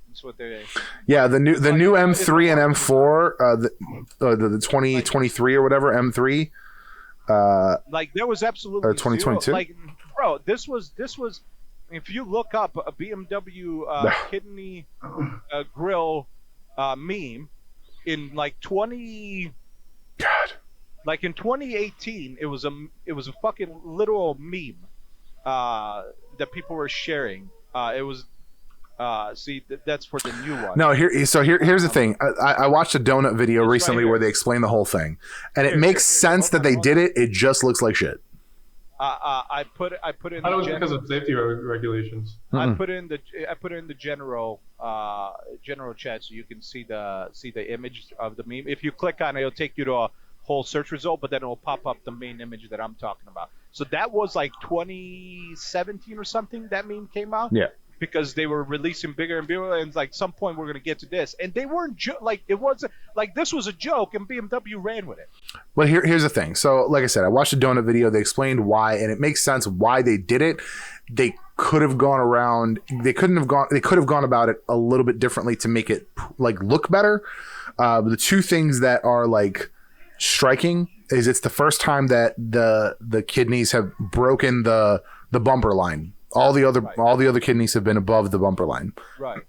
That's what they. Yeah, the new M3 and M4, the 2023 or whatever M3. Like there was absolutely 2022. Like, bro, this was. If you look up a BMW kidney grill meme in like 2018, it was a fucking literal meme that people were sharing. It was that's for the new one. No, here's the thing. I watched a donut video recently where they explained the whole thing, and it makes sense that they did it. It just looks like shit. I put in. I thought it was because of safety regulations. I put in the general chat so you can see the image of the meme. If you click on it, it'll take you to a whole search result, but then it'll pop up the main image that I'm talking about. So that was like 2017 or something. That meme came out. Yeah. Because they were releasing bigger and bigger, and like some point we're gonna get to this, and they weren't like it wasn't like this was a joke, and BMW ran with it. Well, here's the thing. So, like I said, I watched a donut video. They explained why, and it makes sense why they did it. They could have gone around. They could have gone about it a little bit differently to make it like look better. The two things that are like striking is it's the first time that the kidneys have broken the bumper line. All the other kidneys have been above the bumper line. Right.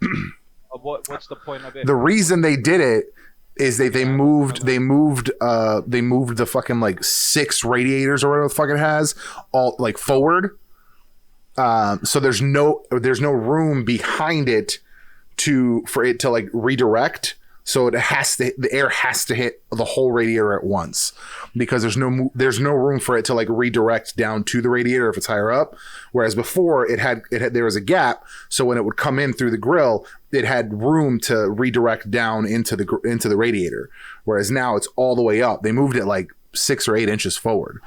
What's the point of it? The reason they did it is they moved the fucking like 6 radiators or whatever the fuck it has all like forward. So there's no room behind it for it to like redirect. So the air has to hit the whole radiator at once because there's no room for it to like redirect down to the radiator if it's higher up. Whereas before there was a gap, so when it would come in through the grill, it had room to redirect down into the radiator. Whereas now it's all the way up. They moved it like 6 or 8 inches forward.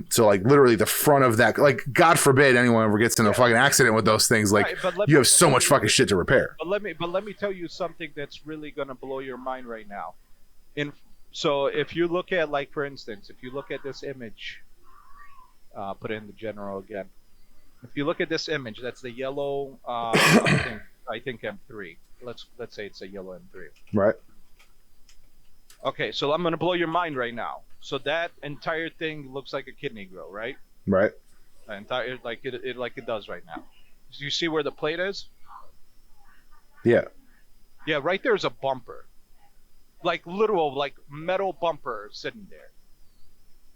So like literally the front of that, like God forbid anyone ever gets in a fucking accident with those things. Like you have so much fucking shit to repair. But let me tell you something that's really gonna blow your mind right now. So if you look at, like, for instance, if you look at this image, put it in the general again. If you look at this image, that's the yellow. I think M3. Let's say it's a yellow M3. Right. Okay, so I'm gonna blow your mind right now. So that entire thing looks like a kidney grill, right? Right. Entire like it does right now. Do you see where the plate is? Yeah. Yeah, right there's a bumper, like literal like metal bumper sitting there.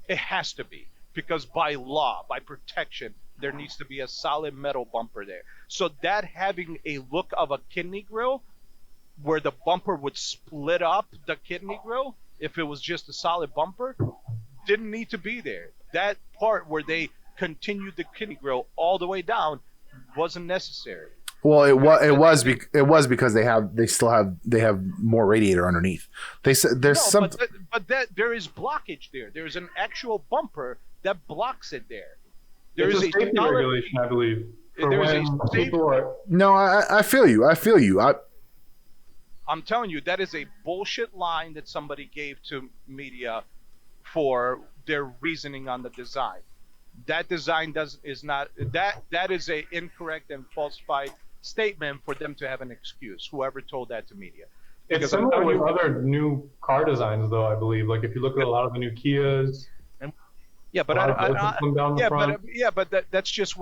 It has to be because by law, by protection, there needs to be a solid metal bumper there. So that having a look of a kidney grill, where the bumper would split up the kidney grill. If it was just a solid bumper, didn't need to be there. That part where they continued the kidney grill all the way down wasn't necessary. Well, it was because they have more radiator underneath. They said there's but there is blockage there. There's an actual bumper that blocks it there. There is a safety regulation, I believe. No, I feel you. I'm telling you, that is a bullshit line that somebody gave to media for their reasoning on the design. That design is not that is a incorrect and falsified statement for them to have an excuse. Whoever told that to media. It's similar with other new car designs, though. I believe, like if you look at a lot of the new Kias. Yeah, but that's just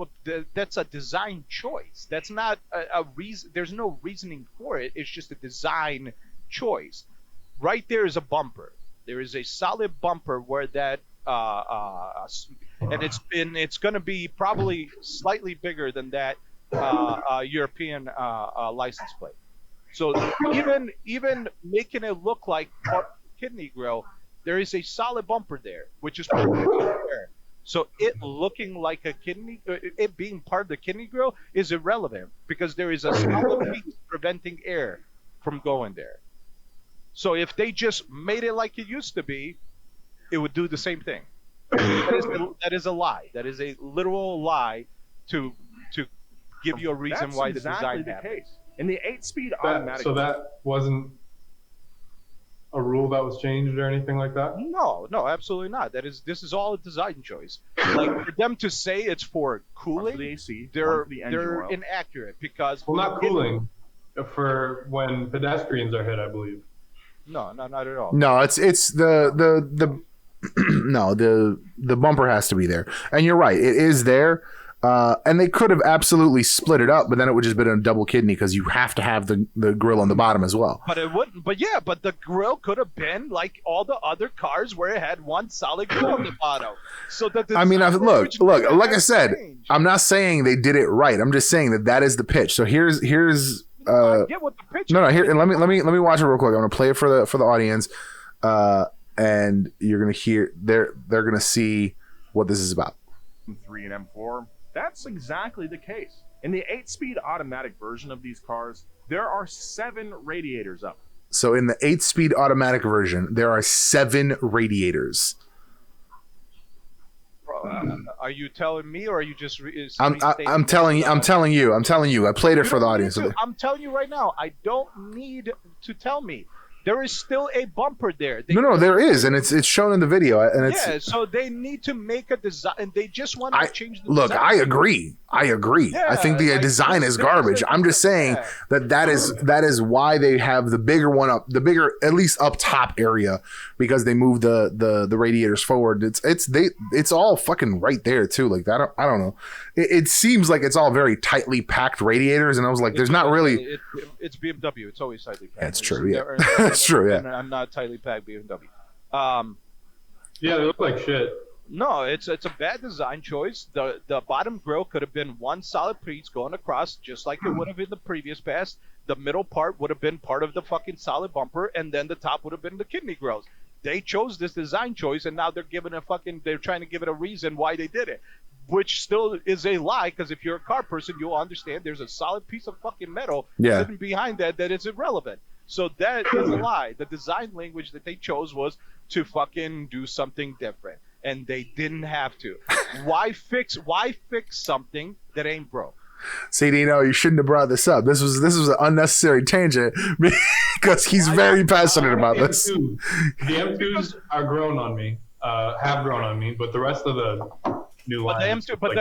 that's a design choice. That's not a reason. There's no reasoning for it. It's just a design choice. Right there is a bumper. There is a solid bumper where that and it's going to be probably slightly bigger than that European license plate. So even making it look like kidney grill. There is a solid bumper there, which is there. So it looking like a kidney, it being part of the kidney grill is irrelevant because there is a solid piece preventing air from going there. So if they just made it like it used to be, it would do the same thing. That is a lie. That is a literal lie to give you a reason why the design happens. In the 8-speed automatic. So that wasn't a rule that was changed or anything like that? No, absolutely not. This is all a design choice. Like for them to say it's for cooling, for the AC, they're for the engine oil. inaccurate because not cooling for when pedestrians are hit, I believe. No, not at all. No, it's the no, the bumper has to be there. And you're right, it is there. And they could have absolutely split it up, but then it would just been a double kidney because you have to have the grill on the bottom as well. But it wouldn't. But yeah, but the grill could have been like all the other cars where it had one solid grill on the bottom. So that I mean, look. Like I said, I'm not saying they did it right. I'm just saying that is the pitch. So here's. I get what the pitch. No, here. And let me watch it real quick. I'm gonna play it for the audience, and you're gonna hear they're gonna see what this is about. M3 and M4. That's exactly the case. In the 8-speed automatic version of these cars, there are 7 radiators up. So in the 8-speed automatic version, there are 7 radiators. Are you telling me, or are you just? I'm telling you. I played it for the audience. I'm telling you right now. I don't need to tell me. There is still a bumper there. No, there is, and it's shown in the video. And it's, so they need to make a design, and they just want to change the look, design. I agree. Yeah, I think the design is garbage. I'm just saying that is why they have the bigger one up, the bigger, at least up top area, because they moved the radiators forward. It's all fucking right there too. Like that, I don't know. It seems like it's all very tightly packed radiators, and I was like, there's not really. It's BMW. It's always tightly packed. That's true. Yeah, that's true. Yeah, I'm not tightly packed BMW. Yeah, they look like shit. No, it's a bad design choice. The bottom grill could have been one solid piece going across, just like it would have in the previous pass. The middle part would have been part of the fucking solid bumper, and then the top would have been the kidney grills. They chose this design choice, and now they're trying to give it a reason why they did it, which still is a lie. Because if you're a car person, you'll understand there's a solid piece of fucking metal sitting behind that is irrelevant. So that is a lie. The design language that they chose was to fucking do something different. And they didn't have to. Why fix something that ain't broke? See, Dino, you shouldn't have brought this up. This was an unnecessary tangent because he's very passionate about this. The M2s are grown on me, have grown on me, but the rest of the new line. But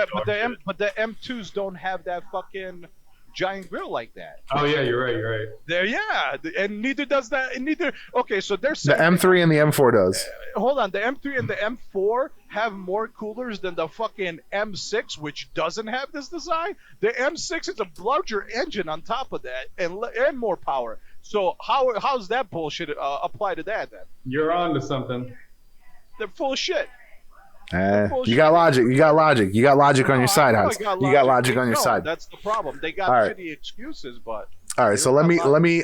the M2s don't have that fucking giant grill like that. Oh yeah, you're right. There, yeah, and neither does that. And neither. Okay, so they're saying the M3 and the M4 does. Hold on, the M3 and the M4 have more coolers than the fucking M6, which doesn't have this design. The M6 is a larger engine on top of that, and more power. So how's that bullshit apply to that then? You're on to something. They're full of shit. You got logic. You got logic on your side, House. You got logic on your side. That's the problem. They got shitty excuses, but. All right, so let me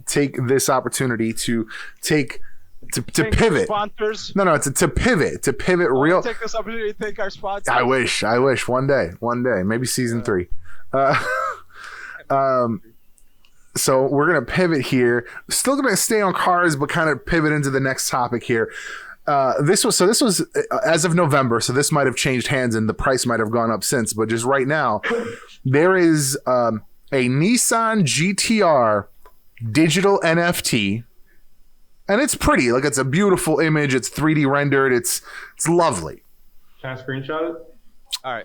take this opportunity to pivot. Sponsors. No, to pivot real. Take this opportunity to thank our sponsors. I wish one day, maybe season 3. So we're gonna pivot here. Still gonna stay on cars, but kind of pivot into the next topic here. This was as of November, so this might have changed hands and the price might have gone up since, but just right now, there is a Nissan GTR digital NFT, and it's pretty. Like, it's a beautiful image. It's 3D rendered. It's lovely. Can I screenshot it? All right.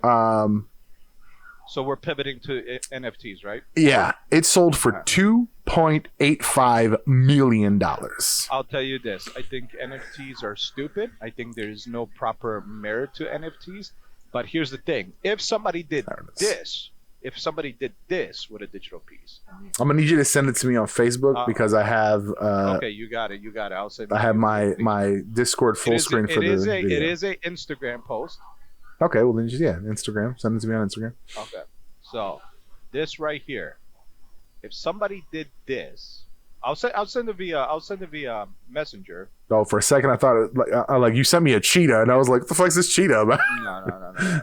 So we're pivoting to NFTs, right? Yeah, it sold for $2.85 million. I'll tell you this. I think NFTs are stupid. I think there is no proper merit to NFTs. But here's the thing. If somebody did this with a digital piece. I'm going to need you to send it to me on Facebook because I have... okay, you got it. I'll send it. I have my Discord full screen for the video. It is a Instagram post. Okay, well then Instagram. Send it to me on Instagram. Okay. So, this right here. If somebody did this, I'll send it via Messenger. Oh, for a second I thought like you sent me a cheetah, and I was like, "What the fuck's this cheetah about?" No.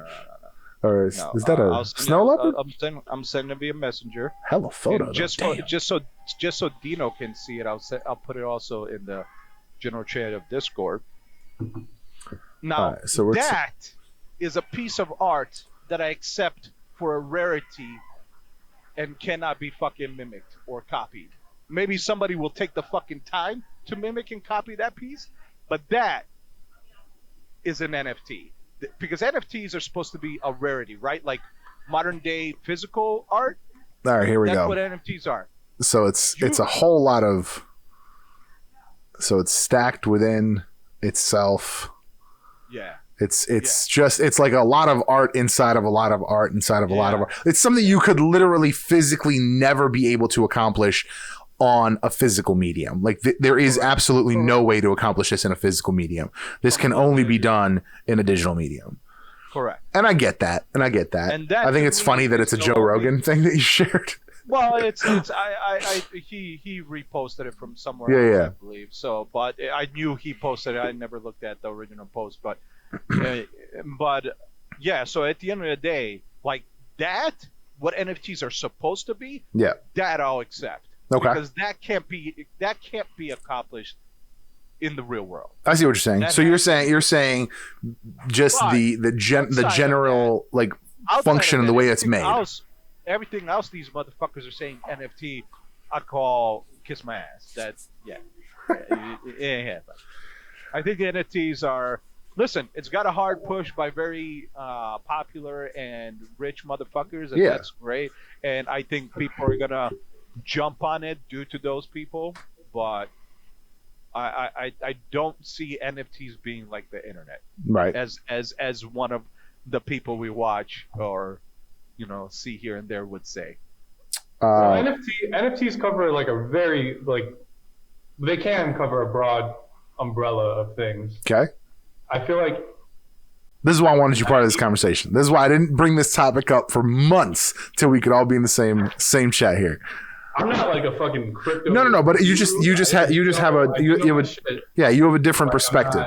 Or is that a snow leopard? I'm sending it via Messenger. Hella photo. Just so Dino can see it, I'll put it also in the general chat of Discord. Now that is a piece of art that I accept for a rarity and cannot be fucking mimicked or copied. Maybe somebody will take the fucking time to mimic and copy that piece, but that is an NFT. Because NFTs are supposed to be a rarity, right? Like modern day physical art. All right, here we That's go. what NFTs are. So it's a whole lot of. So it's stacked within itself. Yeah. It's like a lot of art inside of a lot of art inside of a lot of art. It's something you could literally physically never be able to accomplish on a physical medium. Like there is absolutely no way to accomplish this in a physical medium. This can only be done in a digital medium. Correct. And I get that. And I think it's funny that it's a Joe Rogan thing that you shared. Well, he reposted it from somewhere else, I believe. So, but I knew he posted it. I never looked at the original post, but yeah. So at the end of the day, like that, what NFTs are supposed to be, that I'll accept. Okay. Because that can't be accomplished in the real world. I see what you're saying. So you're saying just the general like function of the way it's made. Everything else these motherfuckers are saying NFT, I'd call kiss my ass. That's it ain't happening. I think NFTs are. Listen, it's got a hard push by very popular and rich motherfuckers, and that's great. And I think people are gonna jump on it due to those people, but I don't see NFTs being like the internet, right? As one of the people we watch or see here and there would say. NFTs cover like a very they can cover a broad umbrella of things. Okay. I feel like this is why I wanted you part of this conversation. This is why I didn't bring this topic up for months till we could all be in the same chat here. I'm not like a fucking crypto. No. But you have a different perspective.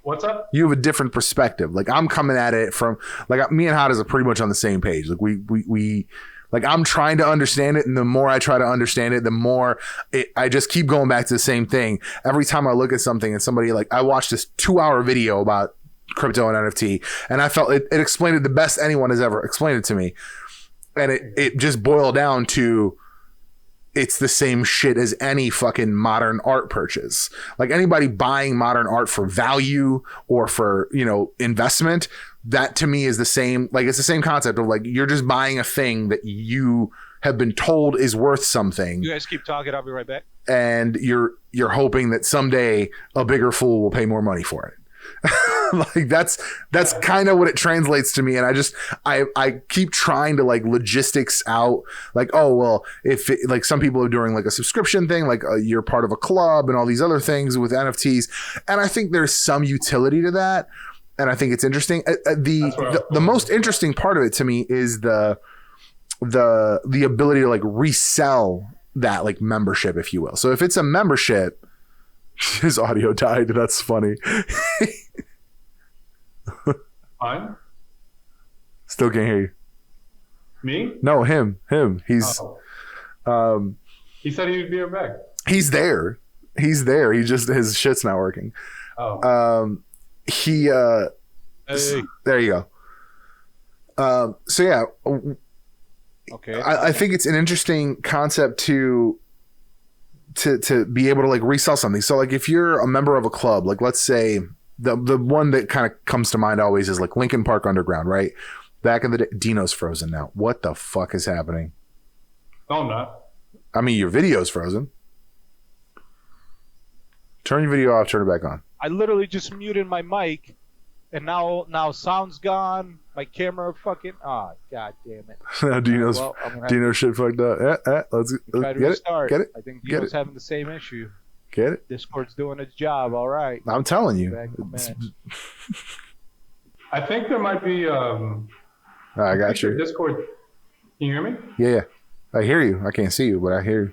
What's up? You have a different perspective. Like I'm coming at it from like me and Hadas are pretty much on the same page. Like we like I'm trying to understand it, and the more I try to understand it, the more I just keep going back to the same thing. Every time I look at something and somebody like I watched this 2-hour video about crypto and NFT, and I felt it explained it the best anyone has ever explained it to me, and it just boiled down to it's the same shit as any fucking modern art purchase. Like anybody buying modern art for value or for, investment, that to me is the same. Like it's the same concept of like, you're just buying a thing that you have been told is worth something. You guys keep talking. I'll be right back. And you're hoping that someday a bigger fool will pay more money for it. Like that's kind of what it translates to me, and I keep trying to like logistics out, like, oh well, if it, like some people are doing like a subscription thing, like you're part of a club and all these other things with NFTs, and I think there's some utility to that, and I think it's interesting. The most interesting part of it to me is the ability to like resell that like membership, if you will. So if it's a membership. His audio died. That's funny. Fine. Still can't hear you. Me? No, him. He's. He said he would be right back. He's there. He just his shit's not working. Oh. Hey. There you go. So yeah. Okay. I think it's an interesting concept to be able to like resell something. So like if you're a member of a club, like let's say the one that kind of comes to mind always is like Lincoln Park Underground, right? Back in the day, Dino's frozen now. What the fuck is happening? No, I'm not. I mean, your video's frozen. Turn your video off, turn it back on. I literally just muted my mic, and now sound's gone. My camera fucking god damn it. Now Dino's shit fucked up. Let's try to get restart. Get it. I think Dino's having the same issue. Get it? Discord's doing its job. All right. I'm telling you. I think there might be. I got you. Discord. Can you hear me? Yeah. I hear you. I can't see you, but I hear you.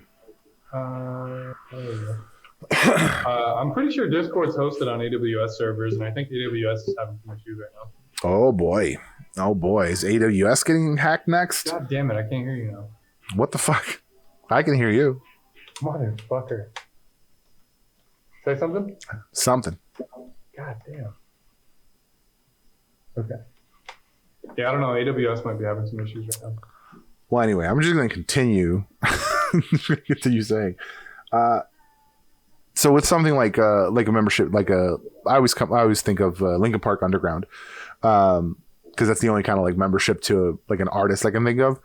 I'm pretty sure Discord's hosted on AWS servers, and I think AWS is having some issues right now. Oh boy. Is AWS getting hacked next? God damn it, I can't hear you now. What the fuck? I can hear you. Motherfucker. Say something? Something. God damn. Okay. Yeah, I don't know. AWS might be having some issues right now. Well, anyway, I'm just going to continue. Get to you saying. So with something like a membership, I always think of Linkin Park Underground, because that's the only kind of like membership to like an artist I can think of.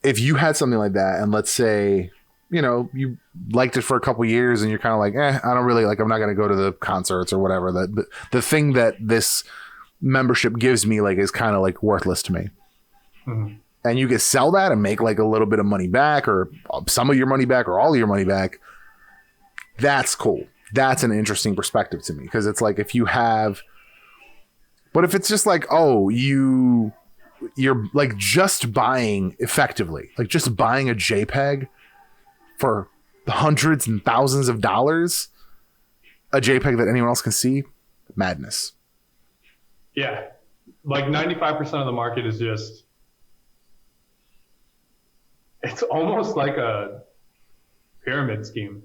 If you had something like that, and let's say, you know, you liked it for a couple years, and you're kind of like, I don't really like. I'm not going to go to the concerts or whatever. The thing that this membership gives me like is kind of like worthless to me. And you can sell that and make like a little bit of money back, or some of your money back, or all of your money back. That's cool. That's an interesting perspective to me, because it's like if you have, but if it's just like, oh, you're like just buying effectively, like just buying a JPEG for hundreds and thousands of dollars, a JPEG that anyone else can see, madness. Yeah, like 95% of the market is just, it's almost like a pyramid scheme.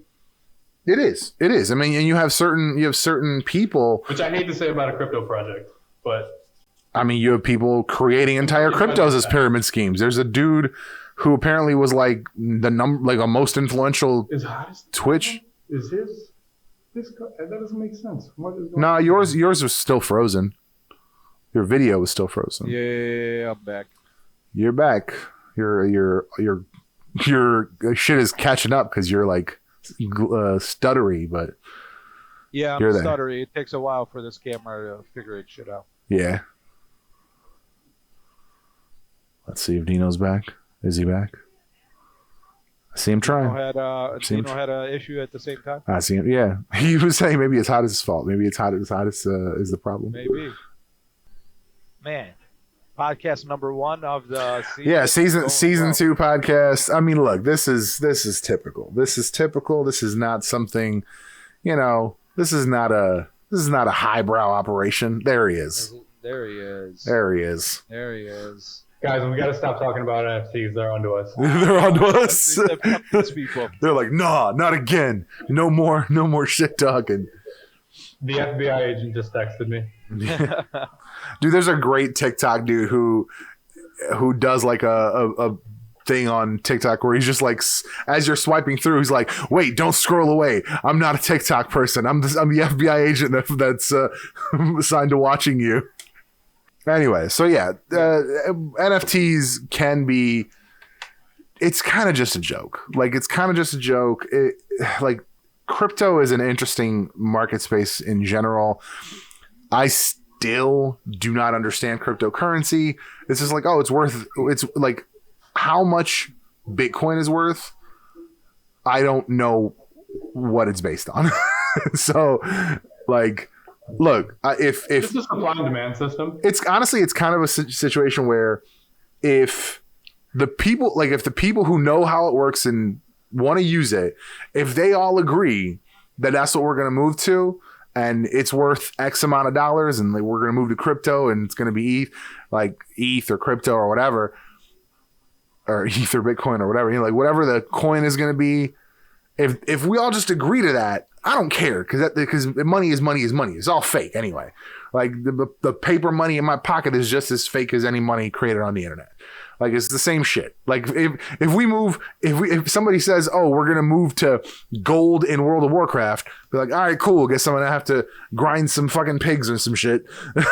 It is. I mean, and you have certain people, which I hate to say about a crypto project, but I mean, you have people creating entire cryptos as pyramid schemes. There's a dude who apparently was like a most influential Twitch. Is his that doesn't make sense. No, yours was still frozen. Your video was still frozen. Yeah, I'm back. You're back. Your shit is catching up because you're like stuttery, but yeah, I'm stuttery. It takes a while for this camera to figure its shit out. Yeah. Let's see if Dino's back. Is he back? I see him trying. Dino had an issue at the same time. I see him. Yeah, he was saying maybe it's hot as his fault. Maybe it's hot as is the problem. Maybe. Man, podcast number 1 of the season. Yeah, season 2 podcast. I mean, look, this is typical. This is typical. This is not something, you know. This is not a highbrow operation. There he is. There he is. There he is. There he is. Guys, we got to stop talking about NFTs. They're onto us. They're onto us. People. They're like, nah, not again. No more shit talking. The FBI agent just texted me. Dude, there's a great TikTok dude who does like a thing on TikTok where he's just like, as you're swiping through, he's like, wait, don't scroll away. I'm not a TikTok person. I'm the FBI agent that's assigned to watching you. Anyway, so yeah, NFTs can be, it's kind of just a joke. Like, it's kind of just a joke. Like, crypto is an interesting market space in general. I still do not understand cryptocurrency. It's just like, oh, it's like how much Bitcoin is worth. I don't know what it's based on. So, like, look, if it's a supply and demand system, it's kind of a situation where if the people who know how it works and want to use it, if they all agree that that's what we're going to move to, and it's worth X amount of dollars, and like, we're going to move to crypto, and it's going to be ETH or crypto or whatever, or ETH or Bitcoin or whatever, you know, like whatever the coin is going to be. If we all just agree to that, I don't care, because money is money is money. It's all fake anyway. Like the paper money in my pocket is just as fake as any money created on the internet. Like, it's the same shit. Like, if somebody says, oh, we're gonna move to gold in World of Warcraft, be like, all right, cool. Guess I'm gonna have to grind some fucking pigs or some shit.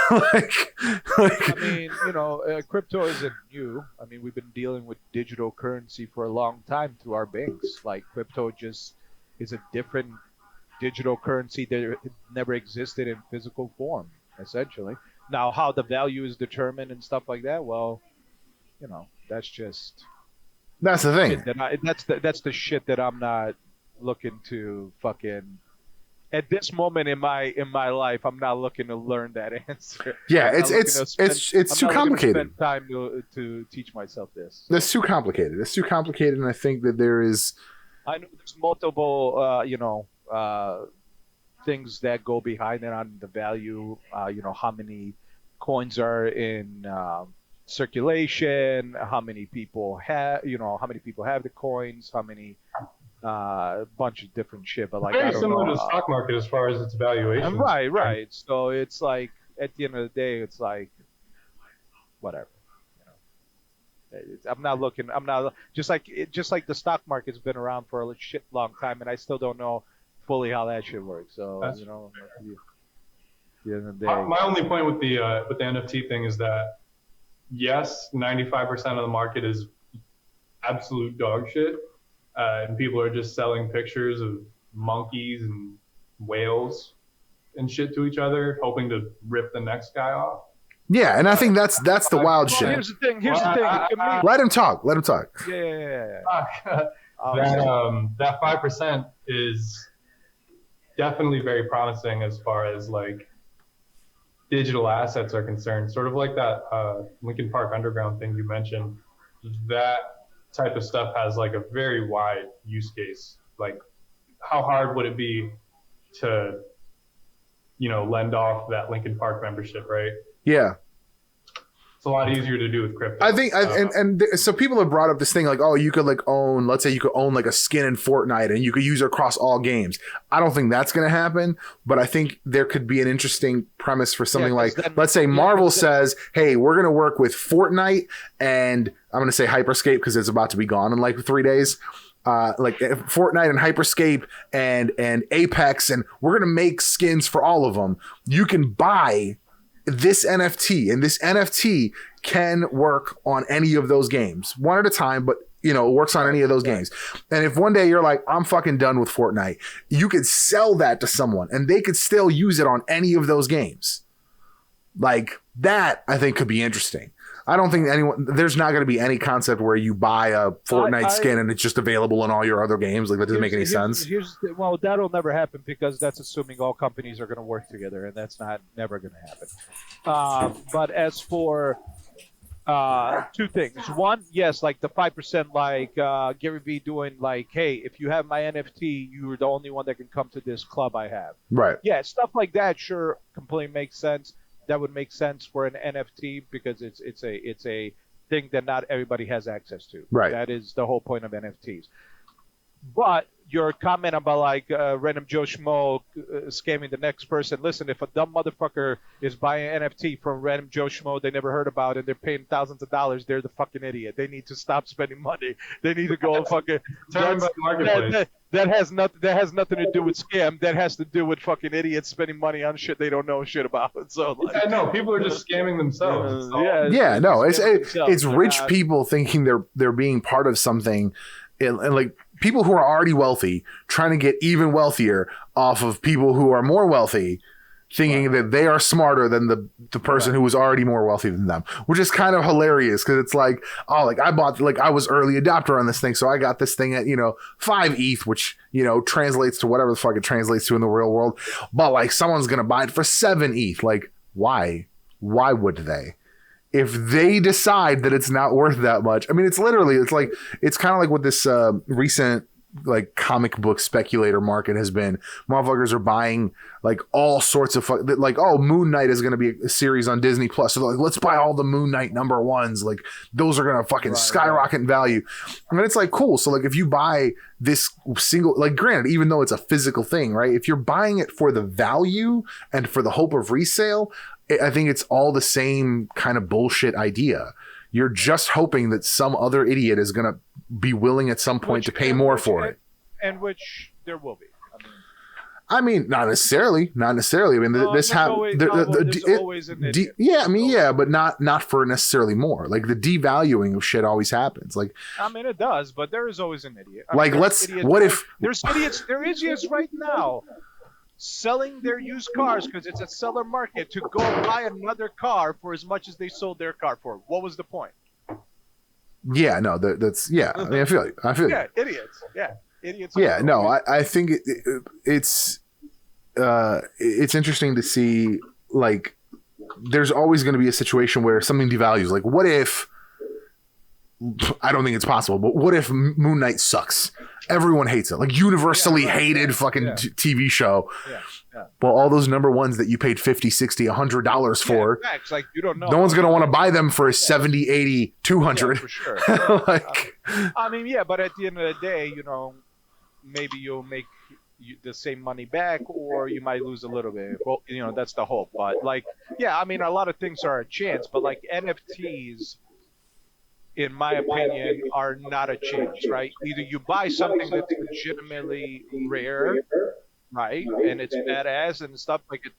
like I mean, you know, crypto isn't new. I mean, we've been dealing with digital currency for a long time through our banks. Like, crypto just is a different digital currency that never existed in physical form, essentially. Now, how the value is determined and stuff like that, well, you know, that's the thing. That's the shit that I'm not looking to fucking, at this moment in my life, I'm not looking to learn that answer. Yeah, it's too complicated. Spend time to teach myself this. It's too complicated. And I think that I know there's multiple things that go behind it on the value. You know, how many coins are in circulation, how many people have the coins, how many bunch of different shit. But like, very similar to the stock market as far as its valuation. Right. So it's like, at the end of the day, it's like whatever. You know? I'm not looking. I'm not just like the stock market's been around for a shit long time, and I still don't know fully how that shit works. So That's at the end of the My, day, my only point with the NFT thing is that yes, 95% of the market is absolute dog shit, and people are just selling pictures of monkeys and whales and shit to each other, hoping to rip the next guy off. Yeah, and I think that's the wild well, shit. here's the thing. Here's the thing. Let him talk. Let him talk. Yeah. That 5% is definitely very promising as far as like digital assets are concerned. Sort of like that Lincoln Park Underground thing you mentioned. That type of stuff has like a very wide use case. Like, how hard would it be to, lend off that Lincoln Park membership, right? Yeah. It's a lot easier to do with crypto. I think, so people have brought up this thing like, oh, you could let's say you could own like a skin in Fortnite and you could use it across all games. I don't think that's going to happen, but I think there could be an interesting premise for something let's say Marvel says, hey, we're going to work with Fortnite and I'm going to say Hyperscape because it's about to be gone in like 3 days. Like Fortnite and Hyperscape and Apex, and we're going to make skins for all of them. You can buy this NFT, and this NFT can work on any of those games one at a time, but it works on any of those games. And if one day you're like, I'm fucking done with Fortnite, you could sell that to someone and they could still use it on any of those games. Like that, I think could be interesting. I don't think there's not going to be any concept where you buy a Fortnite skin and it's just available in all your other games. Like that doesn't make any sense. Well, that'll never happen because that's assuming all companies are going to work together, and that's never going to happen. But as for two things, one, yes, like the 5%, like Gary Vee doing like, hey, if you have my NFT, you're the only one that can come to this club I have. Right. Yeah, stuff like that, sure, completely makes sense. That would make sense for an NFT because it's a thing that not everybody has access to. Right. That is the whole point of NFTs. But your comment about like random Joe Schmo scamming the next person. Listen, if a dumb motherfucker is buying an NFT from random Joe Schmo they never heard about and they're paying thousands of dollars, they're the fucking idiot. They need to stop spending money. They need to go and fucking. That has nothing to do with scam. That has to do with fucking idiots spending money on shit they don't know shit about. So like, I know people are just scamming themselves. It's rich people thinking they're being part of something, and like people who are already wealthy trying to get even wealthier off of people who are more wealthy, thinking that they are smarter than the person who was already more wealthy than them, which is kind of hilarious because it's like, oh, like I bought, like I was early adopter on this thing, so I got this thing at 5 ETH, which translates to whatever the fuck it translates to in the real world, but like someone's gonna buy it for 7 ETH. Like why would they? If they decide that it's not worth that much, I mean, it's kind of like what this recent like comic book speculator market has been. Motherfuckers are buying like all sorts of like, oh, Moon Knight is going to be a series on Disney Plus. So they're like, let's buy all the Moon Knight #1s. Like those are going to fucking skyrocket in value. And it's like, cool. So like if you buy this single, like granted, even though it's a physical thing, right? If you're buying it for the value and for the hope of resale, I think it's all the same kind of bullshit idea. You're just hoping that some other idiot is going to be willing at some point to pay more for it. And which there will be. I mean, not necessarily. I mean, this happens. But not for necessarily more. Like the devaluing of shit always happens. Like, I mean, it does, but there is always an idiot. There's idiots right now selling their used cars because it's a seller market to go buy another car for as much as they sold their car for. What was the point? Yeah, no, that's yeah. I mean, I feel you. Yeah, idiots. Yeah, idiots. Yeah, no, I think it's interesting to see. Like, there's always going to be a situation where something devalues. Like, what if? I don't think it's possible, but what if Moon Knight sucks? Everyone hates it, like universally hated fucking TV show. Yeah. Well, all those #1s that you paid $50, $60, $100 for, like you don't know. No one's going to want to buy them for $70, $80, $200. For sure. Like, I mean, yeah, but at the end of the day, maybe you'll make the same money back, or you might lose a little bit. Well, that's the hope. But like, yeah, I mean, a lot of things are a chance, but like NFTs. in my opinion, are not a chance, right? Either you buy something that's legitimately rare, right, and it's badass and stuff like it.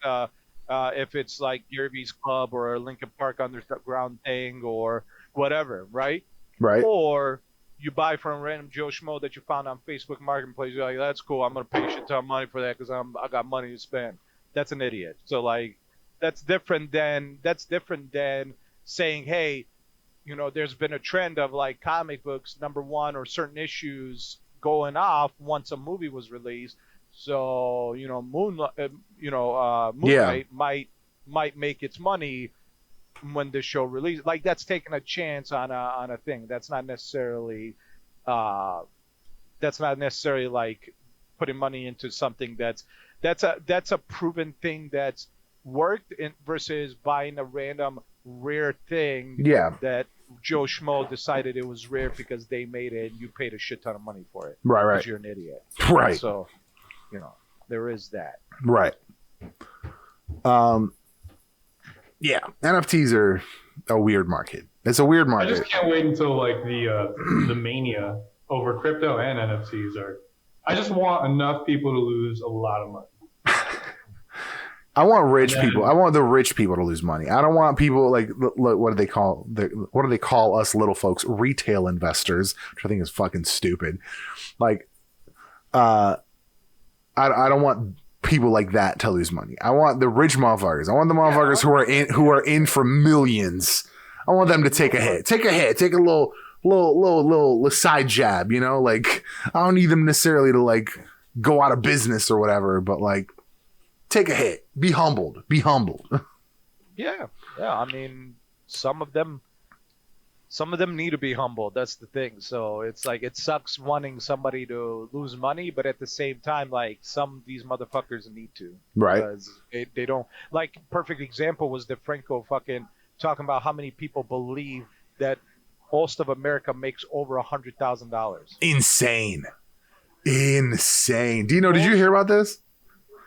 If it's like Derby's Club or a Lincoln Park Underground thing or whatever, right? Right. Or you buy from a random Joe Schmo that you found on Facebook Marketplace. You're like, that's cool. I'm gonna pay shit ton of money for that because I got money to spend. That's an idiot. So like, that's different than saying, hey, there's been a trend of like comic books #1 or certain issues going off once a movie was released. So Moonlight might make its money when the show releases. Like that's taking a chance on a thing. That's not necessarily like putting money into something that's a proven thing that's worked versus buying a random rare thing that Joe Schmo decided it was rare because they made it and you paid a shit ton of money for it. Right. Because you're an idiot. Right. So, there is that. Right. Yeah, NFTs are a weird market. It's a weird market. I just can't wait until like the mania over crypto and NFTs are. I just want enough people to lose a lot of money. I want rich people. I want the rich people to lose money. I don't want people like what do they call us little folks? Retail investors, which I think is fucking stupid. Like, I don't want people like that to lose money. I want the rich motherfuckers. I want the motherfuckers who are in for millions. I want them to take a hit. Take a little side jab. Like I don't need them necessarily to like go out of business or whatever, but like. Take a hit. Be humbled. Yeah. I mean, some of them need to be humbled. That's the thing. So it's like it sucks wanting somebody to lose money, but at the same time, like some of these motherfuckers need to, right? Because they don't. Like perfect example was DeFranco fucking talking about how many people believe that most of America makes over $100,000. Insane. Dino, did you hear about this?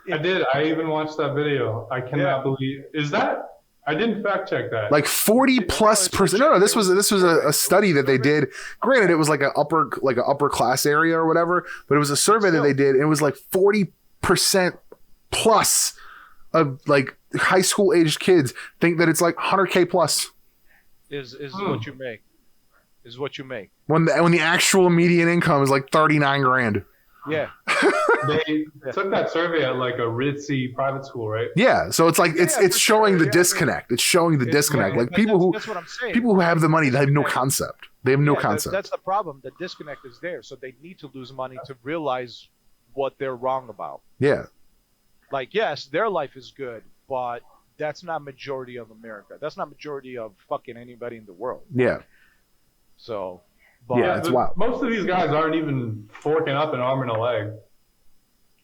I did. I even watched that video. I cannot believe. Is that? I didn't fact check that. Like 40+%. No. This was a study that they did. Granted, it was like an upper class area or whatever, but it was a survey that they did. And it was like 40% plus of like high school aged kids think that it's like 100K plus. Is what you make. Is what you make. When the actual median income is like 39 grand. Yeah. They took that survey at like a ritzy private school, right? Yeah. So it's like it's showing the disconnect. It's showing the disconnect. Like that's what I'm saying. People who have the money, they have no concept. They have no concept. That's the problem. The disconnect is there. So they need to lose money to realize what they're wrong about. Yeah. Like, yes, their life is good, but that's not majority of America. That's not majority of fucking anybody in the world. Yeah. So. But yeah, it's wild. Most of these guys aren't even forking up an arm and a leg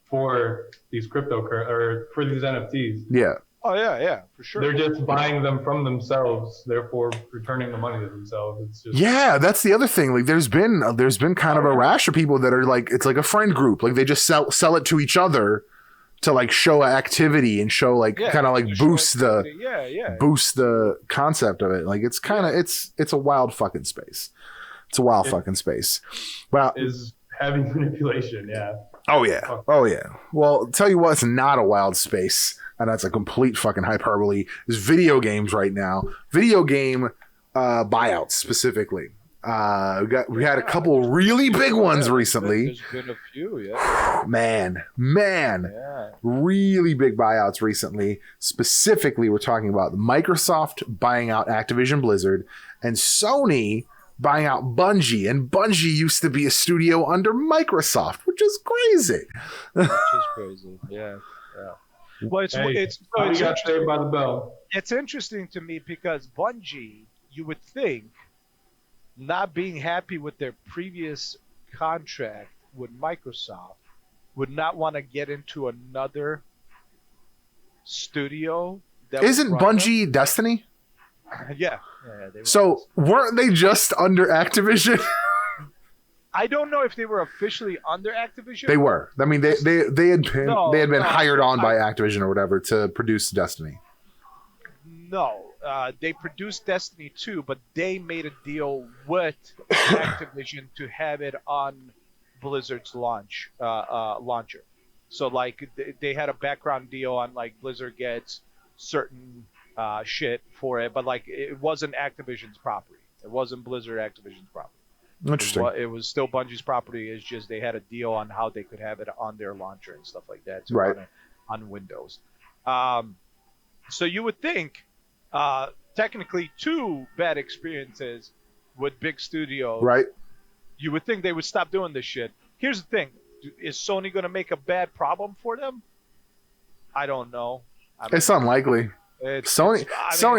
for these or for these NFTs. Yeah. Oh yeah, for sure. They're just buying them from themselves, therefore returning the money to themselves. It's just that's the other thing. Like there's been kind of a rash of people that are like it's like a friend group. Like they just sell it to each other to like show activity and show like kind of like boost the concept of it. Like it's kind of it's a wild fucking space. It's a wild fucking space. Well, is heavy manipulation, yeah. Oh yeah. Well, tell you what, it's not a wild space, and that's a complete fucking hyperbole. Is video games right now? Video game buyouts specifically. We had a couple really big ones recently. There's been a few, yeah. Man, really big buyouts recently. Specifically, we're talking about Microsoft buying out Activision Blizzard and Sony buying out Bungie, and Bungie used to be a studio under Microsoft, which is crazy. Yeah. Well, it's got saved by the bell. It's interesting to me because Bungie, you would think, not being happy with their previous contract with Microsoft, would not want to get into another studio. Isn't Bungie Destiny? Yeah. So weren't they just under Activision? I don't know if they were officially under Activision. They were. I mean, they had been hired on by Activision or whatever to produce Destiny. No, they produced Destiny 2, but they made a deal with Activision to have it on Blizzard's launcher. So like they had a background deal on like Blizzard gets certain shit for it, but like it wasn't Activision's property. It wasn't Blizzard Activision's property. Interesting. It was still Bungie's property. It's just they had a deal on how they could have it on their launcher and stuff like that to Right. run it on Windows. So you would think, technically, 2 bad experiences with big studios. Right. You would think they would stop doing this shit. Here's the thing: is Sony going to make a bad problem for them? I don't know. It's unlikely. Sony,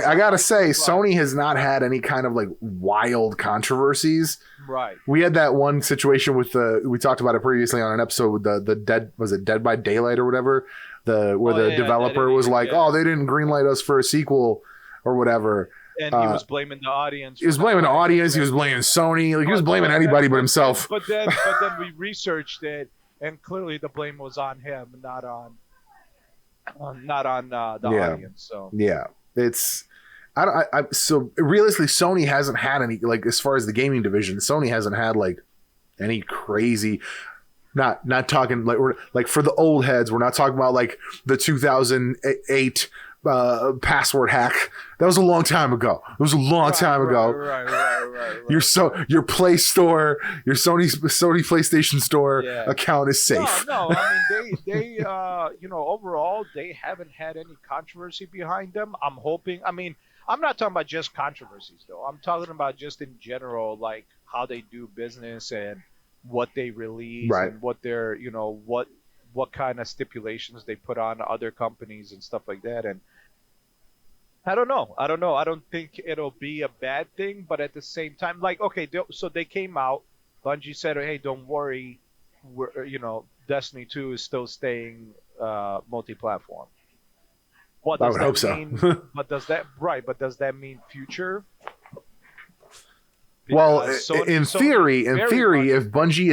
I gotta say, Sony has not had any kind of like wild controversies. Right. We had that one situation with we talked about it previously on an episode with the Dead by Daylight or whatever, the developer was like, oh, they didn't greenlight us for a sequel or whatever. And he was blaming the audience. He was blaming the audience. He was blaming Sony. Like he was blaming anybody but himself. But then we researched it, and clearly the blame was on him, not on the audience. So yeah, it's so realistically, Sony hasn't had any, like, as far as the gaming division, Sony hasn't had like any crazy. Not talking like we're like for the old heads. We're not talking about like the 2008 password hack. That was a long time ago. It was a long time ago. Right. Your Play Store, your Sony PlayStation Store account is safe. No. I mean, they overall, they haven't had any controversy behind them. I'm hoping. I mean, I'm not talking about just controversies though. I'm talking about just in general, like how they do business and what they release and what their, what kind of stipulations they put on other companies and stuff like that. And I don't know. I don't think it'll be a bad thing, but at the same time, like, okay, so they came out. Bungie said, hey, don't worry. Destiny 2 is still staying multi-platform. I would hope so. But does that mean future? Because in theory, if Bungie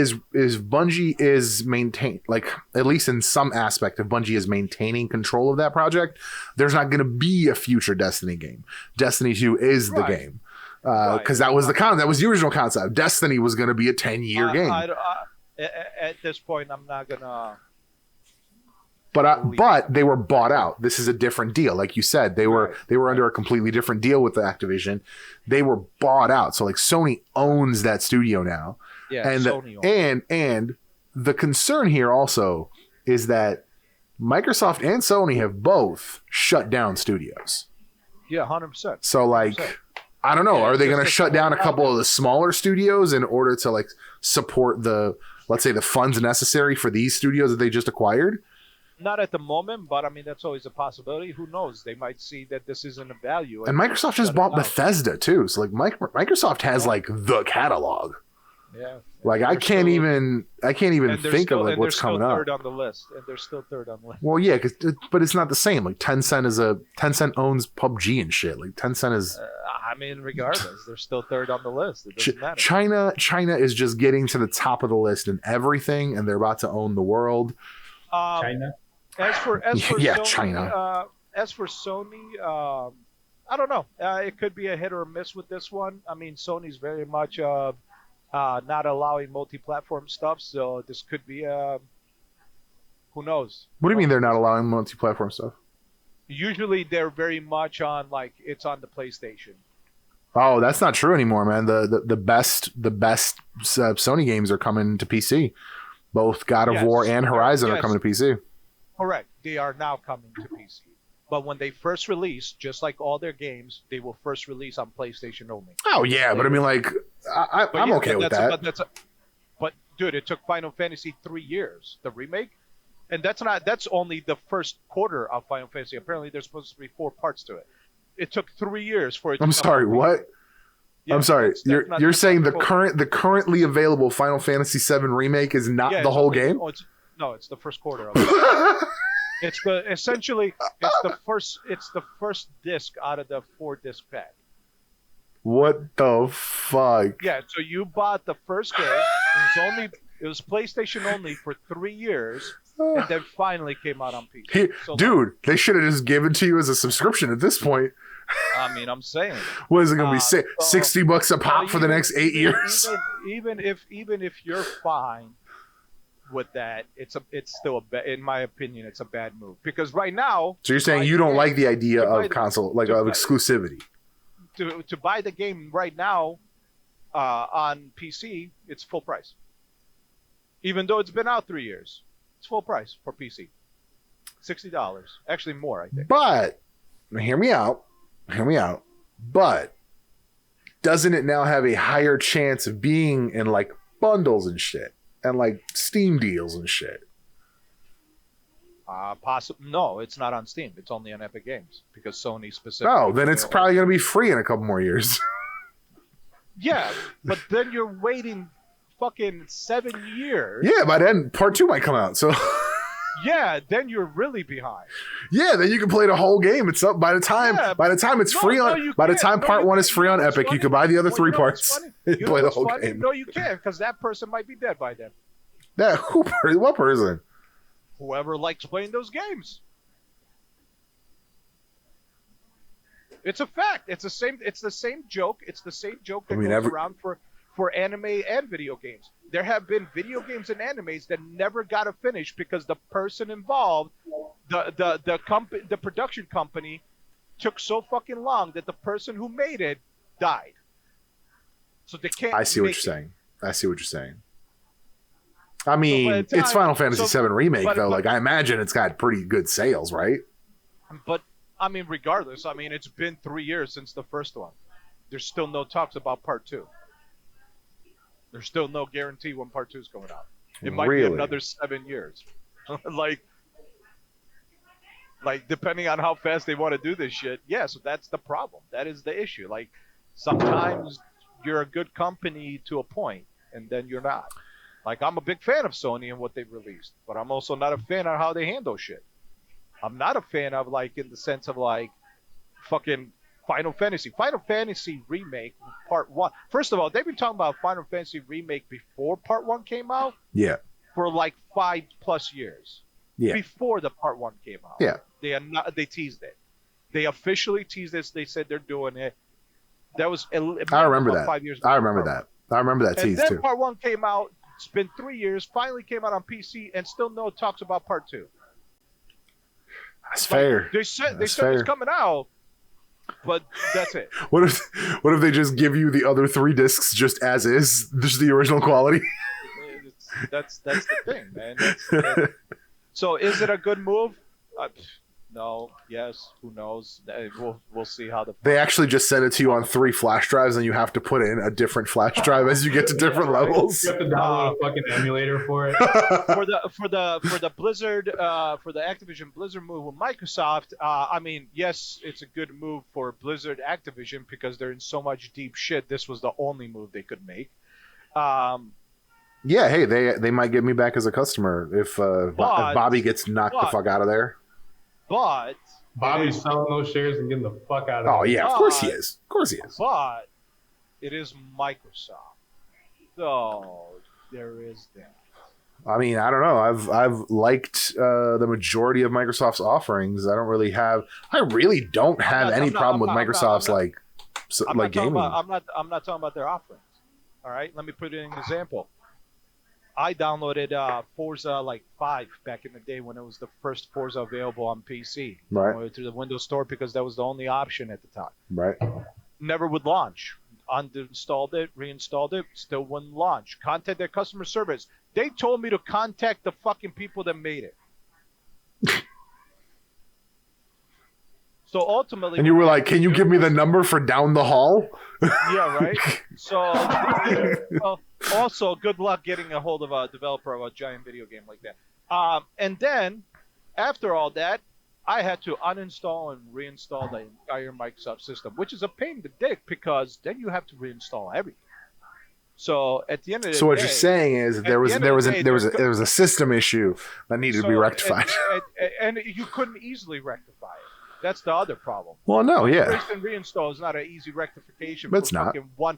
is maintained, like at least in some aspect, if Bungie is maintaining control of that project, there's not going to be a future Destiny game. Destiny 2 is the game, because that was that was the original concept. Destiny was going to be a 10-year game. At this point, I'm not gonna. But they were bought out. This is a different deal. Like you said, they were under a completely different deal with the Activision. They were bought out. So like Sony owns that studio now. Yeah, and the concern here also is that Microsoft and Sony have both shut down studios. Yeah, 100%. So like 100%. I don't know, are they going to shut down a couple of the smaller studios in order to like support let's say the funds necessary for these studios that they just acquired? Not at the moment, but I mean, that's always a possibility. Who knows? They might see that this isn't a value. And Microsoft just bought Bethesda too. So like Microsoft has like the catalog. Yeah. Like I can't even think of like what's coming up. Third on the list, and they're still third on the list. Well, yeah, but it's not the same. Like Tencent owns PUBG and shit. Like Tencent is. I mean, regardless, they're still third on the list. It doesn't matter. China is just getting to the top of the list in everything, and they're about to own the world. China. As for Sony, China. As for Sony, I don't know. It could be a hit or a miss with this one. I mean, Sony's very much not allowing multi-platform stuff, so this could be who knows? What do you mean they're not allowing multi-platform stuff? Usually they're very much on like it's on the PlayStation. Oh, that's not true anymore, man. The best Sony games are coming to PC. Both God of War and Horizon are coming to PC. Correct. They are now coming to PC. But when they first release, just like all their games, they will first release on PlayStation only. Oh, yeah. But I mean, like, I'm okay with that. But, dude, it took Final Fantasy 3 years, the remake. And that's only the first quarter of Final Fantasy. Apparently, there's supposed to be 4 parts to it. It took 3 years for it to I'm sorry, what? Yeah, I'm sorry. You're saying the currently available Final Fantasy VII remake is not the whole game? No, it's the first quarter of it. It's the first disc out of the 4-disc pack. What the fuck? Yeah, so you bought the first game. It was PlayStation only for 3 years, and then finally came out on PC. Dude, they should have just given to you as a subscription at this point. I mean, I'm saying. What is it going to be? $60 a pop for the next 8 years? Even if you're fine with that, it's still in my opinion, it's a bad move because right now. So you're saying you don't like the idea of console, like of exclusivity? To buy the game right now on PC, it's full price. Even though it's been out 3 years, it's full price for PC. $60, actually more, I think. But hear me out. But doesn't it now have a higher chance of being in like bundles and shit and like Steam deals and shit? No, it's not on Steam. It's only on Epic Games because Sony specifically. Oh, then it's probably going to be free in a couple more years. Yeah, but then you're waiting fucking 7 years. Yeah, by then part 2 might come out. So. Yeah, then you're really behind. Yeah, then you can play the whole game. It's up by the time it's free on. By the time part 1 is free on Epic, you can buy the other 3 parts and play the whole game. No, you can't because that person might be dead by then. Yeah, what person? Whoever likes playing those games. It's a fact. It's the same joke. It's the same joke that goes around for anime and video games. There have been video games and animes that never got a finish because the person involved, the production company, took so fucking long that the person who made it died. So they can't. I see what you're saying. I mean, it's Final Fantasy VII Remake, though. Like, I imagine it's got pretty good sales, right? But, I mean, regardless, it's been 3 years since the first one. There's still no talks about part 2. There's still no guarantee when part 2 is coming out. It might be another 7 years. like, depending on how fast they want to do this shit. Yeah, so that's the problem. That is the issue. Like, sometimes you're a good company to a point, and then you're not. Like, I'm a big fan of Sony and what they've released, but I'm also not a fan of how they handle shit. I'm not a fan of, like, in the sense of, like, fucking Final Fantasy Remake Part 1. First of all, they've been talking about Final Fantasy Remake before Part 1 came out. Yeah. For, like, 5+ years. Yeah. Before the Part 1 came out. Yeah. They teased it. They officially teased this. They said they're doing it. That was... I remember that. 5 years I remember that. I remember that tease, too. And then Part 1 came out. It's been 3 years. Finally came out on PC, and still no talks about Part 2. That's fair. They said it's coming out, but that's it. What if they just give you the other 3 discs just as is, just the original quality? That's the thing, man. So is it a good move? No. Yes. Who knows? We'll see how They actually just send it to you on 3 flash drives, and you have to put in a different flash drive as you get to different levels. You have to download a fucking emulator for it. for the Blizzard for the Activision Blizzard move with Microsoft, yes, it's a good move for Blizzard Activision because they're in so much deep shit. This was the only move they could make. Yeah, hey, they might get me back as a customer if Bobby gets knocked the fuck out of there. But Bobby's selling those shares and getting the fuck out of Oh, yeah, of course he is. Of course he is. But it is Microsoft. So there is that. I mean, I don't know. I've liked the majority of Microsoft's offerings. I really don't have any problem with Microsoft's gaming. I'm not talking about their offerings. All right, let me put in an example. I downloaded Forza 5 back in the day when it was the first Forza available on PC. Right. I went to the Windows Store because that was the only option at the time. Right. Never would launch. Uninstalled it, reinstalled it, still wouldn't launch. Contact their customer service. They told me to contact the fucking people that made it. So ultimately... And you were like, can you give me the number for down the hall? Yeah, right? So, also, good luck getting a hold of a developer of a giant video game like that. And then, after all that, I had to uninstall and reinstall the entire Microsoft system, which is a pain in the dick because then you have to reinstall everything. So at the end of the day, so what you're saying is there was a system issue that needed to be rectified, and you couldn't easily rectify it. That's the other problem. Well, no, yeah. Erase and reinstall is not an easy rectification. It's not. One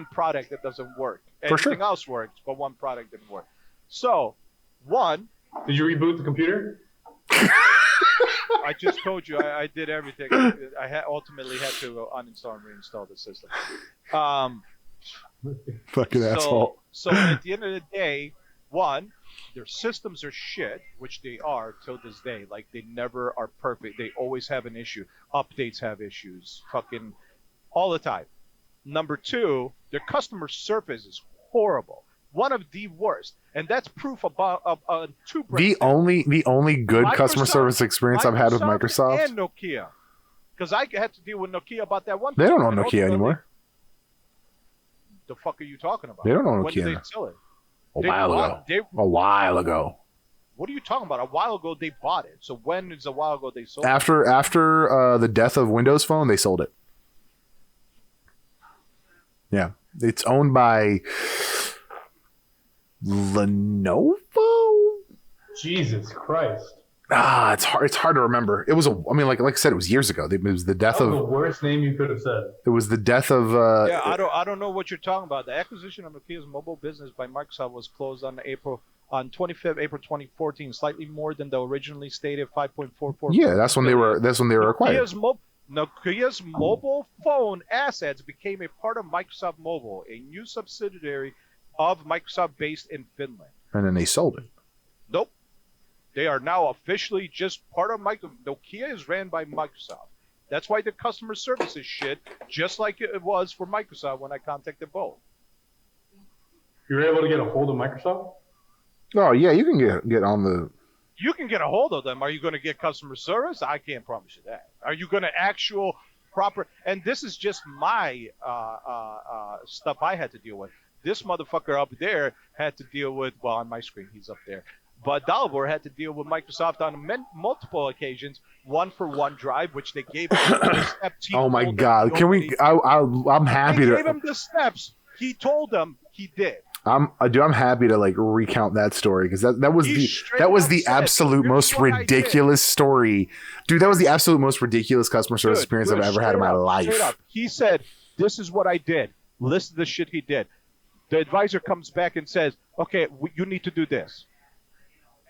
product that doesn't work. For sure. Everything else works, but one product didn't work. So, Did you reboot the computer? I just told you I did everything. I ultimately had to uninstall and reinstall the system. Fucking asshole. So at the end of the day, one, their systems are shit, which they are till this day. Like, they never are perfect. They always have an issue. Updates have issues. Fucking all the time. Number two, their customer service is horrible. One of the worst. And that's proof about two brands. The only good customer Microsoft- service experience I've had with Microsoft. And Nokia. Because I had to deal with Nokia about that one. They don't own And Nokia ultimately- anymore. The fuck are you talking about? They don't own When Nokia did they now. sell it? A They while bought- ago. they- A while ago. What are you talking about? A while ago they bought it. So when is a while ago they sold it? After the death of Windows Phone, they sold it. Yeah, it's owned by Lenovo. Jesus Christ. It's hard. It's hard to remember. It was like I said, it was years ago. It was the death That was of. the worst name you could have said. It was the death of. Yeah, I don't know what you're talking about. The acquisition of Nokia's mobile business by Microsoft was closed on 25th April 2014, slightly more than the originally stated 5.44. Yeah, that's when they were acquired. Nokia's mobile phone assets became a part of Microsoft Mobile, a new subsidiary of Microsoft based in Finland. And then they sold it. Nope. They are now officially just part of Microsoft. Nokia is ran by Microsoft. That's why the customer service is shit, just like it was for Microsoft when I contacted both. You were able to get a hold of Microsoft? Oh yeah, you can get on the. You can get a hold of them. Are you going to get customer service? I can't promise you that. Are you going to actual proper? And this is just my stuff I had to deal with. This motherfucker up there had to deal with. Well, on my screen, he's up there. But Dalibor had to deal with Microsoft on multiple occasions. One for OneDrive, which they gave him the steps. Oh my God! Can we? I'm happy They to. gave him the steps. He told them he did. I'm happy to like recount that story because that was the absolute most ridiculous story, dude. That was the absolute most ridiculous customer service experience I've ever had in my life. He said, "This is what I did. Listen to the shit he did." The advisor comes back and says, "Okay, you need to do this,"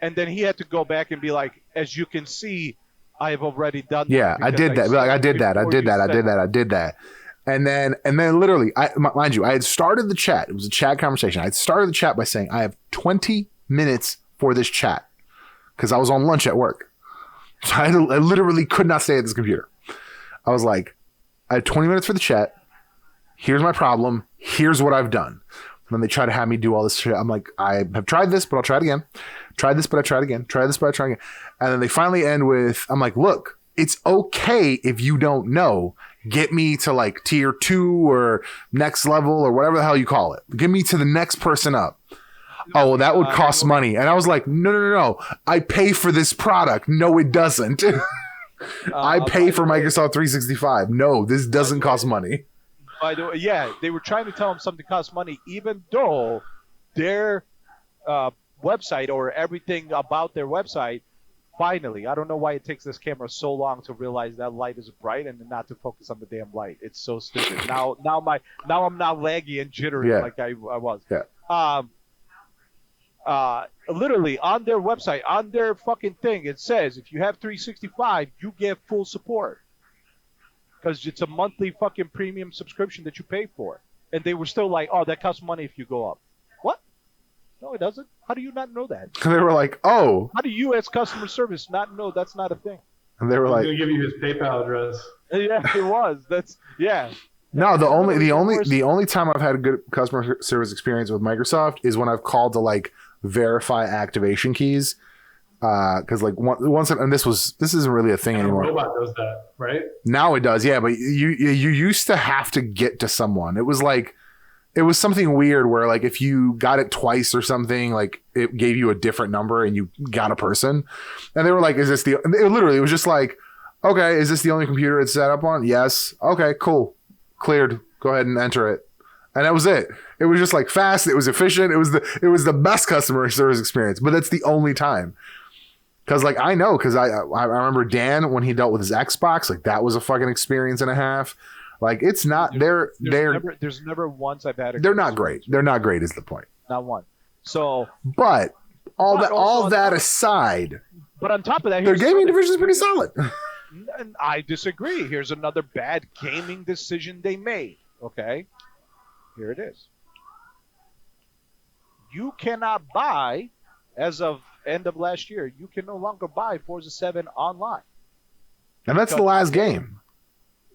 and then he had to go back and be like, "As you can see, I have already done." Yeah, I did that. I did that. And then literally, mind you, I had started the chat. It was a chat conversation. I had started the chat by saying, I have 20 minutes for this chat because I was on lunch at work. So I literally could not stay at this computer. I was like, I had 20 minutes for the chat. Here's my problem. Here's what I've done. And then they try to have me do all this shit. I'm like, I have tried this, but I'll try it again. Tried this, but I tried again. Try this, but I try again. And then they finally end with, I'm like, look, it's okay if you don't know. Get me to like tier 2 or next level or whatever the hell you call it. Get me to the next person up. Oh, well, that would cost money. And I was like, no. I pay for this product. No, it doesn't. I pay for Microsoft 365. No, this doesn't cost money. By the way, yeah, they were trying to tell him something costs money, even though their website or everything about their website. Finally, I don't know why it takes this camera so long to realize that light is bright and not to focus on the damn light. It's so stupid. Now I'm not laggy and jittery like I was. Yeah. Literally on their website, on their fucking thing, it says if you have 365, you get full support because it's a monthly fucking premium subscription that you pay for. And they were still like, oh, that costs money if you go up. What? No, it doesn't. How do you not know that? They were like, oh. How do you, as customer service, not know that's not a thing? And they were like, I'm gonna give you his PayPal address. Yeah, it was. No, the only time I've had a good customer service experience with Microsoft is when I've called to like verify activation keys. Because like once, and this isn't really a thing anymore. Robot does that, right? Now it does, yeah. But you used to have to get to someone. It was something weird where like if you got it twice or something, like it gave you a different number and you got a person. And they were like, is this it was just like, okay, is this the only computer it's set up on? Yes. Okay, cool. Cleared. Go ahead and enter it. And that was it. It was just like fast. It was efficient. It was the best customer service experience, but that's the only time. Cause like, I know, cause I remember Dan when he dealt with his Xbox, like that was a fucking experience and a half. Like it's not there's never once I've had they're not great. They're not great is the point. Not one. So but all that aside, But on top of that, their gaming division is pretty solid. I disagree. Here's another bad gaming decision they made. Okay, here it is. You cannot buy, as of end of last year, you can no longer buy Forza 7 online. And that's the last game.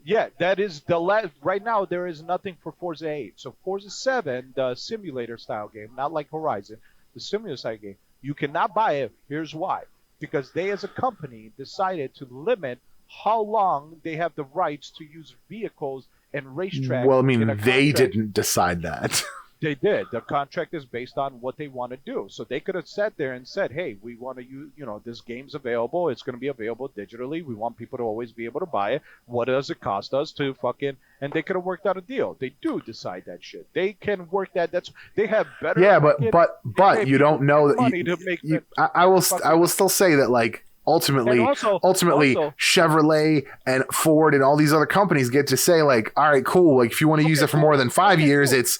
Yeah, that is the last. Right now, there is nothing for Forza 8. So Forza 7, the simulator style game, not like Horizon, the simulator style game, you cannot buy it. Here's why. Because they, as a company, decided to limit how long they have the rights to use vehicles and racetracks. Well, I mean, they didn't decide that. They did. The contract is based on what they want to do. So they could have sat there and said, hey, we want to use, this game's available. It's going to be available digitally. We want people to always be able to buy it. What does it cost us to fucking... And they could have worked out a deal. They do decide that shit. They can work that. They have better... Yeah, but you don't know that... I will still say that, like, ultimately, Chevrolet and Ford and all these other companies get to say, like, all right, cool. Like, if you want to use it for more than 5 years, it's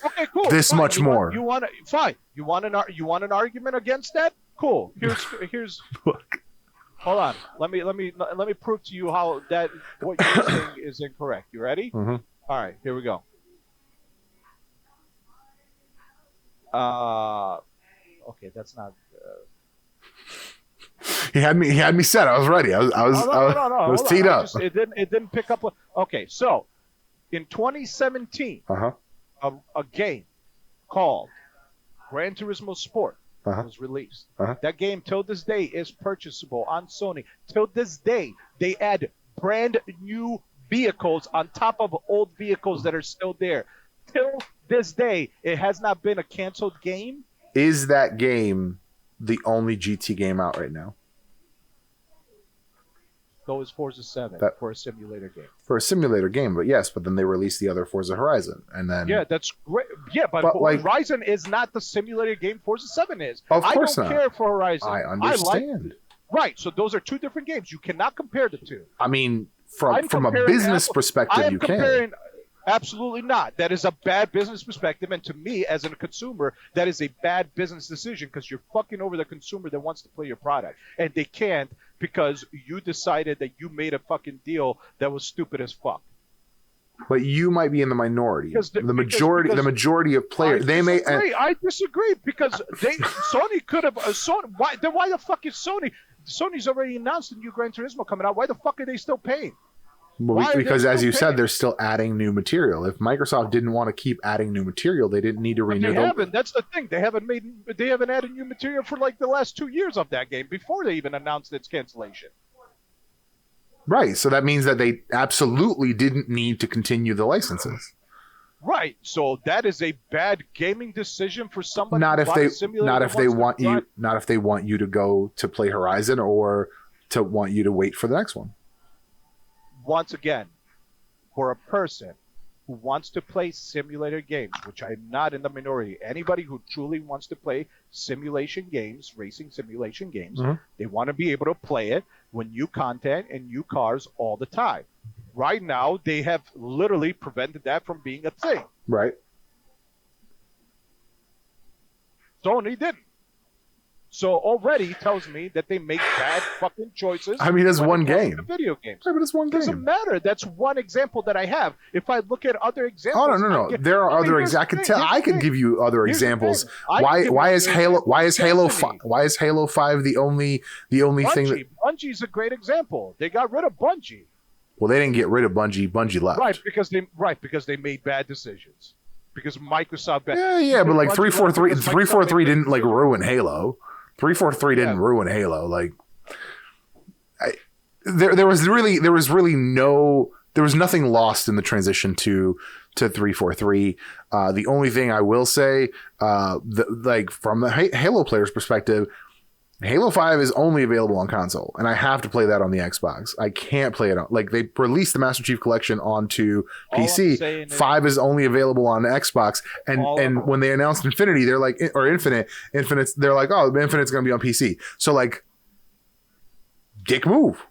much more. You want an argument against that? Cool. Here's. Hold on. Let me prove to you how what you're saying is incorrect. You ready? Mm-hmm. All right. Here we go. Okay, that's not. He had me set. I was ready. I was teed up. It didn't pick up. Okay, so in 2017, a game called Gran Turismo Sport was released. That game, till this day, is purchasable on Sony. Till this day, they add brand new vehicles on top of old vehicles that are still there. Till this day, it has not been a canceled game. Is that game the only GT game out right now? So is Forza 7 for a simulator game. For a simulator game, but yes, but then they released the other Forza Horizon, and then that's great. Yeah, but Horizon is not the simulator game Forza 7 is. Of course not. I don't care for Horizon. I understand. Right, so those are two different games. You cannot compare the two. I mean, from a business perspective, you can. Absolutely not. That is a bad business perspective, and to me, as a consumer, that is a bad business decision because you're fucking over the consumer that wants to play your product, and they can't because you decided that you made a fucking deal that was stupid as fuck. But you might be in the minority. The majority of players, I disagree because Sony could have. Why the fuck is Sony? Sony's already announced the new Gran Turismo coming out. Why the fuck are they still paying? Well, because as you said, they're still adding new material. If Microsoft didn't want to keep adding new material, they didn't need to renew. They haven't. That's the thing. They haven't added new material for like the last 2 years of that game before they even announced its cancellation. Right. So that means that they absolutely didn't need to continue the licenses. Right. So that is a bad gaming decision for somebody. Not if they want you to go to play Horizon or to want you to wait for the next one. Once again, for a person who wants to play simulator games, which I'm not in the minority, anybody who truly wants to play simulation games, racing simulation games, they want to be able to play it with new content and new cars all the time. Right now, they have literally prevented that from being a thing. Right. Sony didn't. So already tells me that they make bad fucking choices. I mean, it's one game. Video games. Yeah, but it's one game. Doesn't matter. That's one example that I have. If I look at other examples, no. There are other examples. I can give you other examples. Why is Halo 5 the only thing that Bungie's a great example. They got rid of Bungie. Well, they didn't get rid of Bungie. Bungie left. Because they made bad decisions. Because Microsoft. Yeah, but like 343 didn't like ruin Halo. 343 didn't ruin Halo. Like, there was nothing lost in the transition to 343. The only thing I will say, from the Halo player's perspective, Halo 5 is only available on console, and I have to play that on the Xbox. I can't play it on, like, they released the Master Chief Collection onto PC. 5 is only available on Xbox, and when they announced Infinity, they're like, or Infinite's, they're like, oh, Infinite's going to be on PC. So, like, dick move.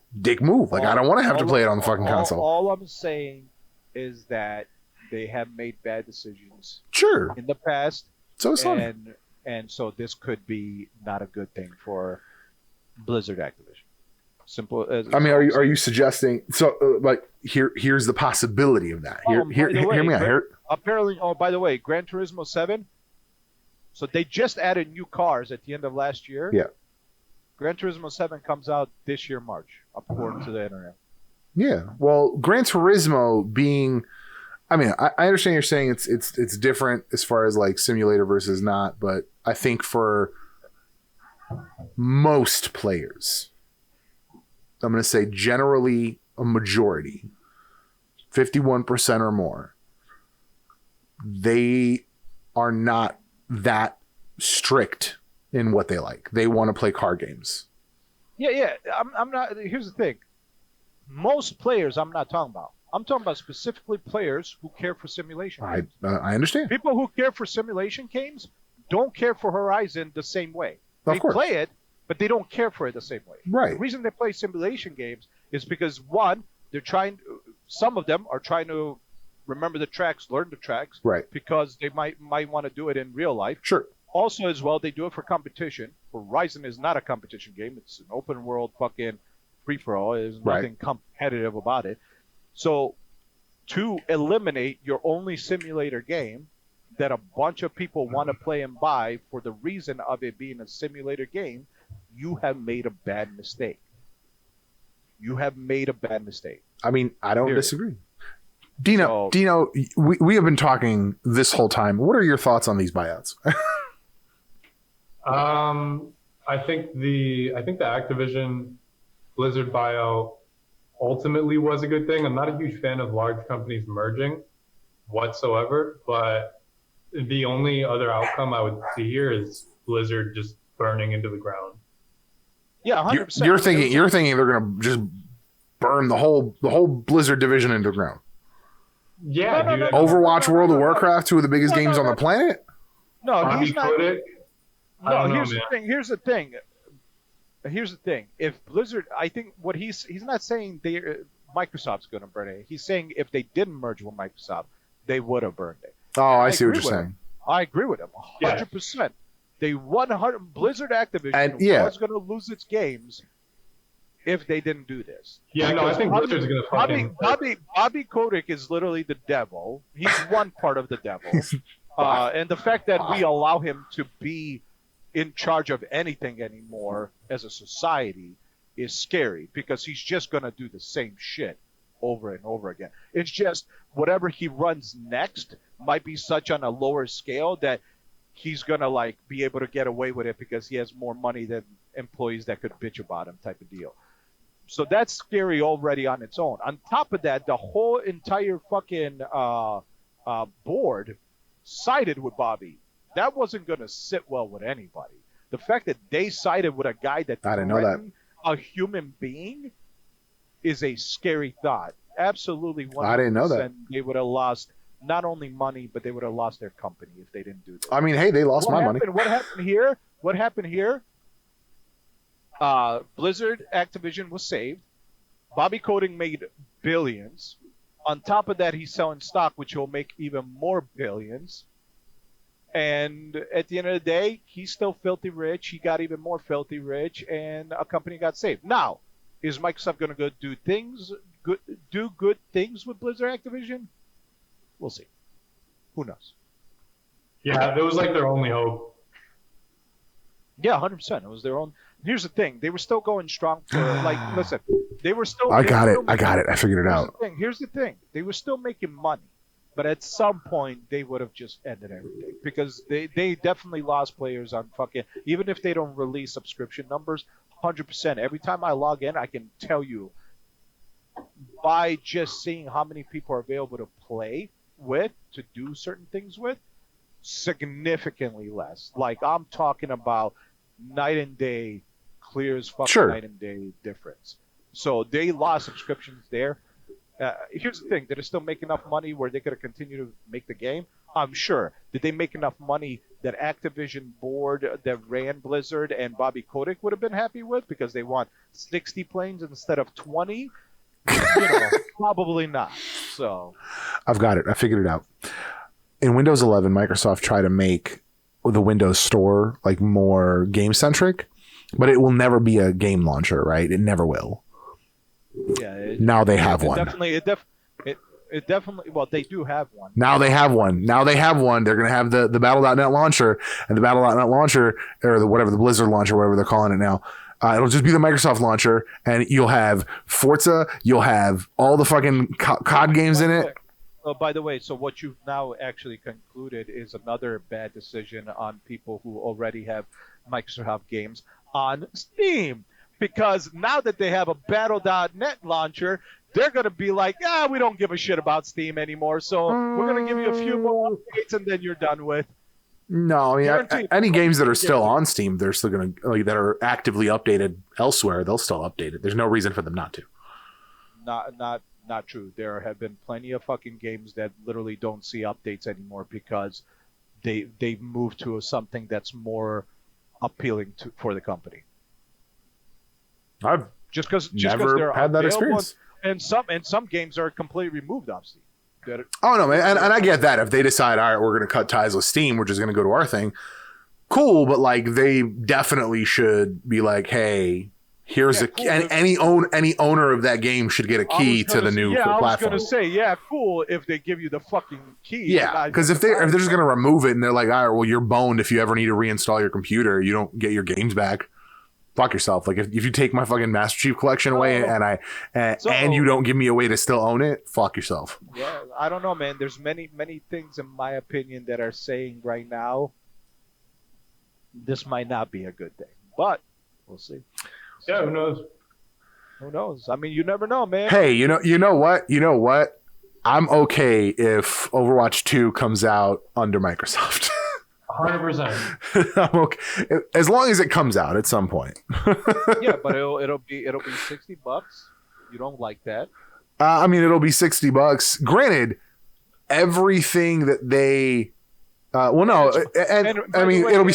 Like, I don't want to have to play it on the fucking console. All I'm saying is that they have made bad decisions. Sure. In the past. So is Sony. And so this could be not a good thing for Blizzard Activision. Simple as. I mean, are you suggesting so? Here's the possibility of that. Hear me out. Here. Apparently, by the way, Gran Turismo 7. So they just added new cars at the end of last year. Yeah. Gran Turismo 7 comes out this year, March, according to the internet. Yeah. Well, Gran Turismo being, I mean, I understand you're saying it's different as far as like simulator versus not, but I think for most players, I'm going to say generally a majority, 51% or more, they are not that strict in what they like. They want to play car games. Yeah. I'm not. Here's the thing. Most players, I'm not talking about. I'm talking about specifically players who care for simulation games. I understand. People who care for simulation games don't care for Horizon the same way. Of course. They play it, but they don't care for it the same way. Right. The reason they play simulation games is because, one, some of them are trying to remember the tracks, learn the tracks, right? Because they might want to do it in real life. Sure. Also, as well, they do it for competition. Horizon is not a competition game. It's an open world fucking free-for-all. There's nothing competitive about it. So to eliminate your only simulator game that a bunch of people want to play and buy for the reason of it being a simulator game, you have made a bad mistake. You have made a bad mistake. I mean, I don't disagree. Dino, we have been talking this whole time. What are your thoughts on these buyouts? I think the Activision Blizzard buyout ultimately was a good thing. I'm not a huge fan of large companies merging whatsoever, but the only other outcome I would see here is Blizzard just burning into the ground. Yeah, 100%. You're thinking they're going to just burn the whole Blizzard division into the ground. Yeah, dude. Overwatch, World of Warcraft, two of the biggest games on the planet. No, he's not. No, here's the thing. Here's the thing. If Blizzard, I think what he's not saying Microsoft's going to burn it. He's saying if they didn't merge with Microsoft, they would have burned it. Oh, I see what you're saying. I agree with him 100%. They 100 Blizzard Activision was going to lose its games if they didn't do this. Yeah, no, I think Blizzard's going to fucking... Bobby Kotick is literally the devil. He's one part of the devil. And the fact that we allow him to be in charge of anything anymore as a society is scary because he's just going to do the same shit over and over again. It's just whatever he runs next might be such on a lower scale that he's going to be able to get away with it because he has more money than employees that could bitch about him type of deal. So that's scary already on its own. On top of that, the whole entire fucking board sided with Bobby. That wasn't going to sit well with anybody. The fact that they sided with a guy that I didn't know that. A human being is a scary thought. Absolutely 100%. I didn't know that. They would have lost not only money, but they would have lost their company if they didn't do that. I mean, hey, they lost my money. What happened here? Blizzard Activision was saved. Bobby Kotick made billions. On top of that, he's selling stock, which will make even more billions. And at the end of the day, he's still filthy rich. He got even more filthy rich, and a company got saved. Now, is Microsoft going to go do good things with Blizzard Activision? We'll see. Who knows? Yeah, it was their only hope. Yeah, 100%. It was their own. Here's the thing. They were still going strong for, listen, they were still... I got it. I figured it out. Here's the thing. They were still making money. But at some point, they would have just ended everything. Because they definitely lost players on fucking... Even if they don't release subscription numbers, 100%. Every time I log in, I can tell you, by just seeing how many people are available to play with, to do certain things with, significantly less. I'm talking about night and day, clear as fucking night and day difference. So they lost subscriptions there. Here's the thing. Did it still make enough money where they could have continued to make the game? I'm sure. Did they make enough money that Activision board that ran Blizzard and Bobby Kotick would have been happy with because they want 60 planes instead of 20? Probably not. So I've got it. I figured it out. In Windows 11, Microsoft tried to make the Windows Store more game-centric. But it will never be a game launcher, right? It never will. Yeah. Now they have one. It definitely. Well, they do have one. Now they have one. They're going to have the Battle.net launcher, and the Battle.net launcher, or the Blizzard launcher, whatever they're calling it now. It'll just be the Microsoft launcher, and you'll have Forza. You'll have all the fucking COD games in it. Oh, by the way, so what you've now actually concluded is another bad decision on people who already have Microsoft games on Steam. Because now that they have a Battle.net launcher, they're going to be like, we don't give a shit about Steam anymore, so we're going to give you a few more updates and then you're done with. No, I mean, any games that are still on Steam, they're still going to, that are actively updated elsewhere, they'll still update it. There's no reason for them not to. Not true. There have been plenty of fucking games that literally don't see updates anymore because they've moved to something that's more appealing for the company. I've just because never had that experience. And some games are completely removed off Steam. Oh no, man, and I get that. If they decide, all right, we're going to cut ties with Steam, we're just going to go to our thing. Cool, but like they definitely should be like, hey, here's cool. Any owner of that game should get a key to the new platform. I was going to say, cool, if they give you the fucking key. Yeah, because if they're just going to remove it and they're like, all right, well, you're boned if you ever need to reinstall your computer, you don't get your games back. Fuck yourself. Like if you take my fucking Master Chief collection away and you don't give me a way to still own it, fuck yourself. Yeah, I don't know, man. There's many things in my opinion that are saying right now this might not be a good thing, but we'll see. Yeah, who knows? Who knows? I mean, you never know, man. Hey, you know what? I'm okay if Overwatch 2 comes out under Microsoft. 100%. I'm okay as long as it comes out at some point. Yeah, but it'll be $60. You don't like that? I mean, it'll be $60. Granted, everything that they, well, no, and I mean, it'll be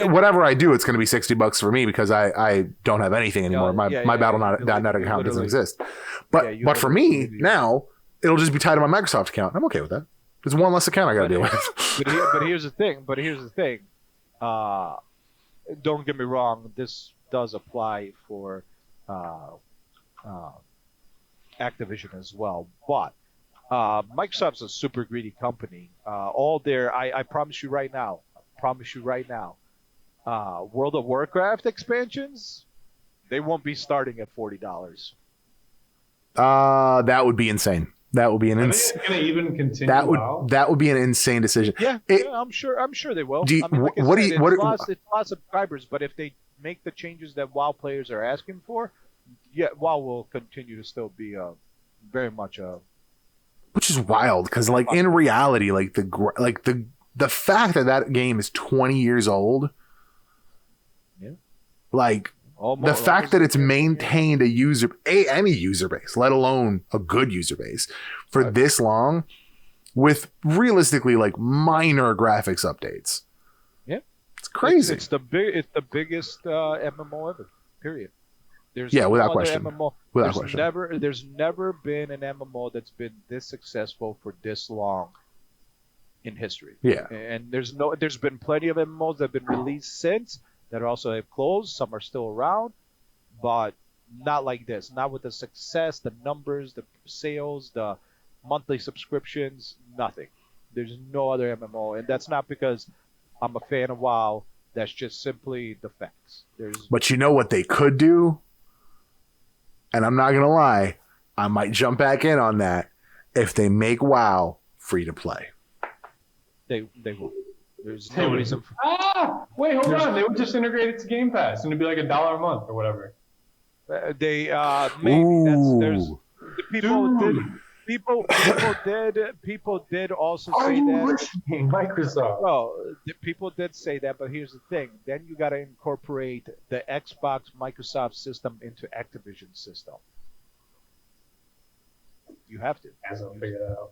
whatever I do. It's going to be $60 for me because I don't have anything anymore. My Battle.net account doesn't exist. But for me now, it'll just be tied to my Microsoft account. I'm okay with that. There's one less account I got to deal with. But here's the thing. Don't get me wrong. This does apply for Activision as well. But Microsoft's a super greedy company. I promise you right now. World of Warcraft expansions, they won't be starting at $40. That would be insane. That would be an insane. Going to even continue. That would be an insane decision. Yeah, I'm sure they will. It's lost subscribers, but if they make the changes that WoW players are asking for, WoW will continue to still be very much a. Which is wild because, like, in reality, the fact that game is 20 years old. Yeah. Like. The fact that it's maintained any user base, let alone a good user base, for this long, with realistically like minor graphics updates. Yeah, it's crazy. It's the biggest MMO ever. Period. Without question. There's never been an MMO that's been this successful for this long in history. Yeah, and there's been plenty of MMOs that have been released since. That also have closed. Some are still around, but not like this. Not with the success, the numbers, the sales, the monthly subscriptions, nothing. There's no other MMO, and that's not because I'm a fan of WoW. That's just simply the facts. But you know what they could do? And I'm not going to lie, I might jump back in on that if they make WoW free to play. They will. There's no reason. Wait, hold on. They would just integrate it to Game Pass, and it'd be like $1 a month or whatever. Maybe people did also say that. Microsoft. Oh, people did say that, but here's the thing. Then you got to incorporate the Xbox Microsoft system into Activision system. You have to. I'll figure that out.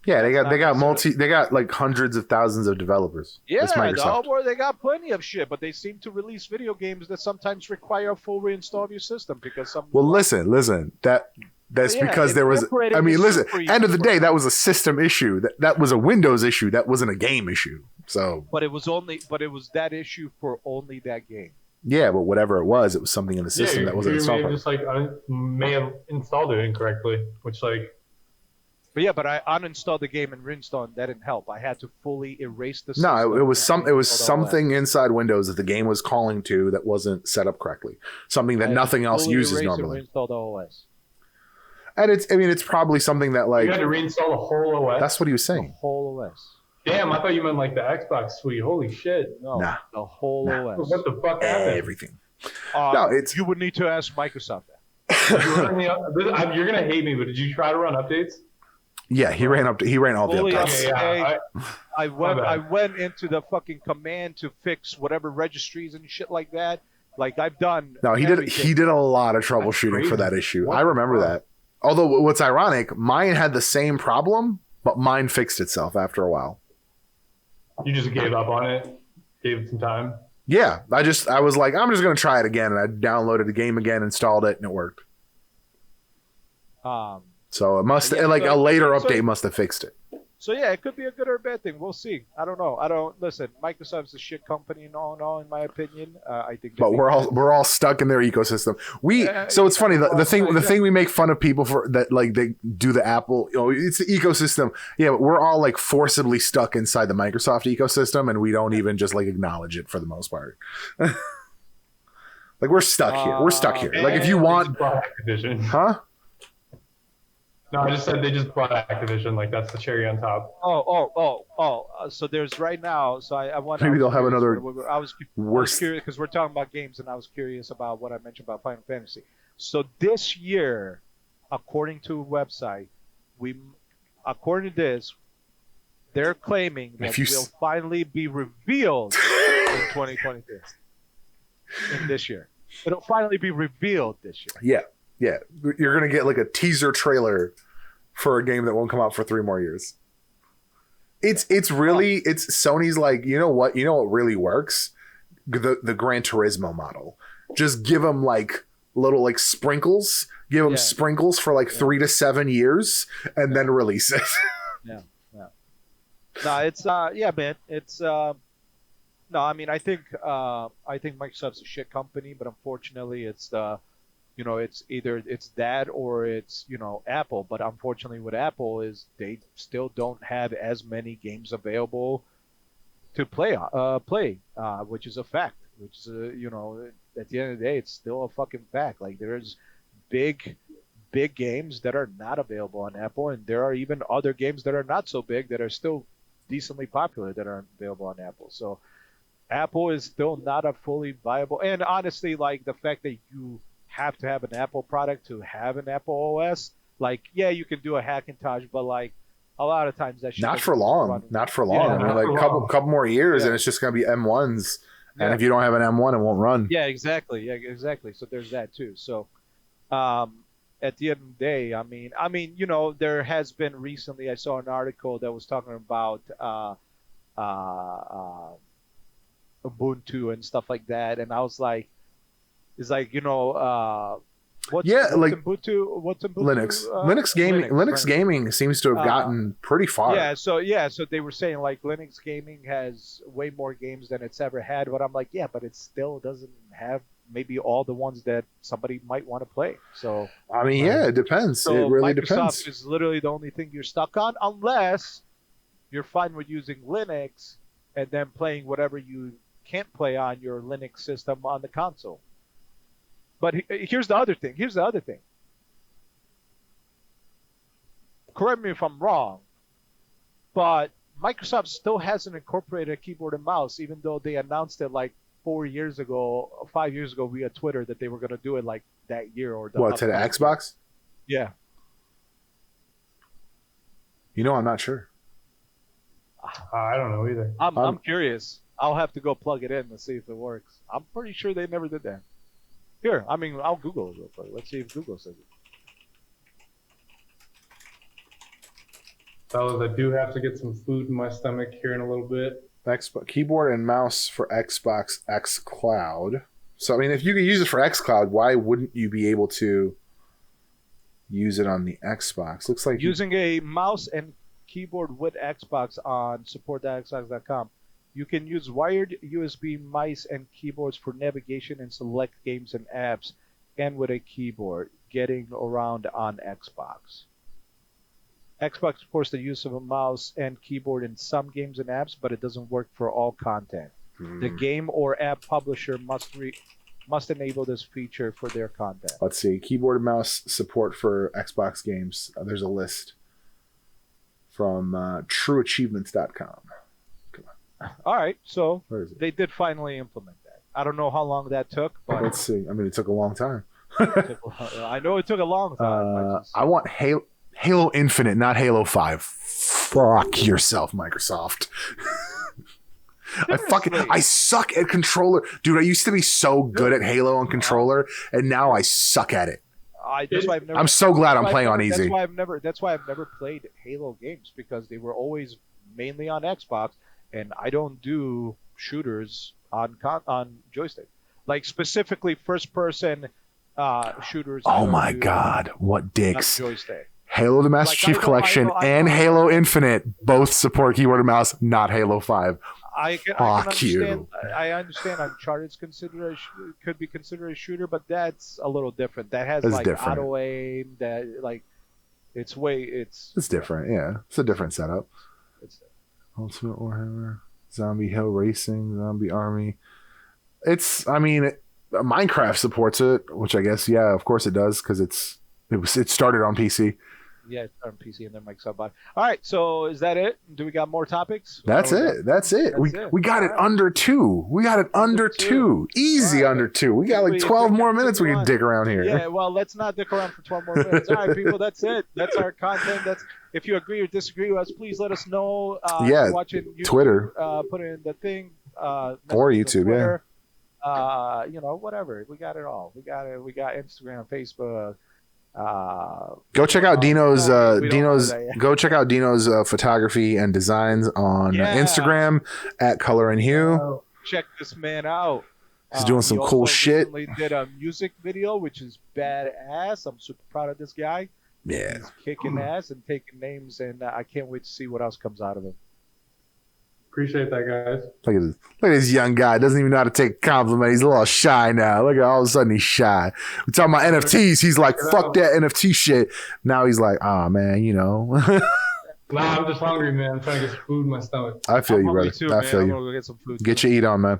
Yeah, they got like hundreds of thousands of developers. Yeah, they got plenty of shit, but they seem to release video games that sometimes require a full reinstall of your system because some. Well, listen. That's because there was. I mean, listen. End of the day, that was a system issue. That was a Windows issue. That wasn't a game issue. So. But it was that issue for only that game. Yeah, but whatever it was something in the system that wasn't you installed. may have just like may have installed it incorrectly, which like. But yeah, but I uninstalled the game and reinstalled, and that didn't help. I had to fully erase the system. No, it was something OS. inside Windows that the game was calling to that wasn't set up correctly. Something that nothing else uses normally. And reinstalled the OS. And it's probably something that like You had to reinstall the whole OS. That's what he was saying. The whole OS. Damn, I thought you meant like the Xbox suite. Holy shit! No, Nah. the whole OS. What the fuck happened? Everything. No, it's you would need to ask Microsoft that. You're gonna hate me, but did you try to run updates? Yeah, he ran all the updates. Okay, I went into the fucking command to fix whatever registries and shit like that. Like I've done. No, he did a lot of troubleshooting for that issue. I remember that. Although what's ironic, mine had the same problem, but mine fixed itself after a while. You just gave up on it. Gave it some time. Yeah, I was like, I'm just gonna try it again, and I downloaded the game again, installed it, and it worked. So it must a later update must have fixed it. So yeah, it could be a good or a bad thing. We'll see. I don't know. Listen. Microsoft's a shit company and all in my opinion. I think. But we're all stuck in their ecosystem. So it's funny. The thing we make fun of people for that, like they do the Apple. It's the ecosystem. Yeah, but we're all like forcibly stuck inside the Microsoft ecosystem, and we don't even just like acknowledge it for the most part. Like we're stuck here. We're stuck here. Like if you want, Activision. huh? No, I just said they just bought Activision. Like that's the cherry on top. So there's right now. So I want. Maybe they'll have another. I was curious because we're talking about games, and I was curious about what I mentioned about Final Fantasy. So this year, according to a website, according to this, they're claiming that will finally be revealed in 2022. In this year, it'll finally be revealed this year. Yeah, you're gonna get like a teaser trailer for a game that won't come out for 3 more years. It's Sony's like, you know what really works? The Gran Turismo model. Just give them like little like sprinkles. Give them sprinkles for like 3 to 7 years, and then release it. Yeah. No, it's man. It's no. I mean, I think Microsoft's a shit company, but unfortunately, it's it's either that or it's Apple. But unfortunately, with Apple is they still don't have as many games available to play, which is a fact. Which is at the end of the day, it's still a fucking fact. Like there's big games that are not available on Apple, and there are even other games that are not so big that are still decently popular that aren't available on Apple. So Apple is still not a fully viable. And honestly, like the fact that you have to have an Apple product to have an Apple OS. Like, yeah, you can do a Hackintosh, but like a lot of times that shit not for long. Not for long. I mean, like a couple more years, and it's just gonna be M1s. And if you don't have an M1, it won't run. Yeah, exactly. So there's that too. So, at the end of the day, I mean, there has been recently. I saw an article that was talking about Ubuntu and stuff like that, and I was like. It's like what's Ubuntu? What's Ubuntu? Linux. Linux gaming seems to have gotten pretty far. So they were saying like Linux gaming has way more games than it's ever had. But I'm like, yeah, but it still doesn't have maybe all the ones that somebody might want to play. So I mean, it depends. So it really depends. Microsoft is literally the only thing you're stuck on, unless you're fine with using Linux and then playing whatever you can't play on your Linux system on the console. But here's the other thing. Correct me if I'm wrong, but Microsoft still hasn't incorporated a keyboard and mouse, even though they announced it like 5 years ago via Twitter that they were going to do it like that year or to the Xbox? Yeah. I'm not sure. I don't know either. I'm curious. I'll have to go plug it in and see if it works. I'm pretty sure they never did that. Here, I mean, I'll Google it real quick. Let's see if Google says it. Fellas, I do have to get some food in my stomach here in a little bit. Keyboard and mouse for Xbox xCloud. So, I mean, if you can use it for xCloud, why wouldn't you be able to use it on the Xbox? Looks like using a mouse and keyboard with Xbox on support.xbox.com. You can use wired USB mice and keyboards for navigation in select games and apps, and with a keyboard, getting around on Xbox. Xbox supports the use of a mouse and keyboard in some games and apps, but it doesn't work for all content. The game or app publisher must enable this feature for their content. Let's see. Keyboard and mouse support for Xbox games. There's a list from trueachievements.com. All right, so Where is it? they did finally implement that. I don't know how long that took, but Let's see. I mean, it took a long time. I know it took a long time. I want Halo Infinite, not Halo 5. Fuck yourself, Microsoft. I suck at controller. Dude, I used to be so good at Halo on controller, and now I suck at it. I'm so glad I'm playing on easy. That's why I've never played Halo games, because they were always mainly on Xbox, and I don't do shooters on joystick. Like specifically first person shooters. Oh my god, what dicks. Joystick. Halo the Master Chief Collection and Halo Infinite both support keyboard and mouse, not Halo 5. I understand Uncharted's could be considered a shooter, but that's a little different. That has different. Auto aim. That it's different. Yeah, it's a different setup. Ultimate Warhammer, Zombie Hill Racing, Zombie Army. Minecraft supports it, which I guess, yeah, of course it does, because it started on PC. Yeah, it's on PC and then Microsoft bought. All right, so is that it? Do we got more topics? That's it. We got it under 2. We got it under 2. Easy under 2. We got like 12 more minutes we can dick around here. Yeah, well, let's not dick around for 12 more minutes. All right, people, that's it. That's our content. If you agree or disagree with us, please let us know. Watching YouTube, Twitter. Put it in the thing. Or YouTube, Twitter, whatever. We got it all. We got it. We got Instagram, Facebook. Go check out Dino's go check out Dino's photography and designs on Instagram at Color and Hue. Check this man out. He's doing some cool shit. He did a music video, which is badass. I'm super proud of this guy. Yeah, he's kicking ass and taking names, and I can't wait to see what else comes out of him. Appreciate that, guys. Look at this young guy. Doesn't even know how to take a compliment. He's a little shy now. Look at all of a sudden he's shy. We're talking about NFTs. He's like, fuck that NFT shit. Now he's like, man, Nah, I'm just hungry, man. I'm trying to get some food in my stomach. I feel you, brother. Too, I man. feel you. Go get some food. Get your eat on, man.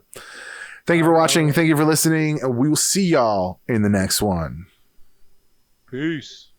Thank you for watching. Thank you for listening. And we will see y'all in the next one. Peace.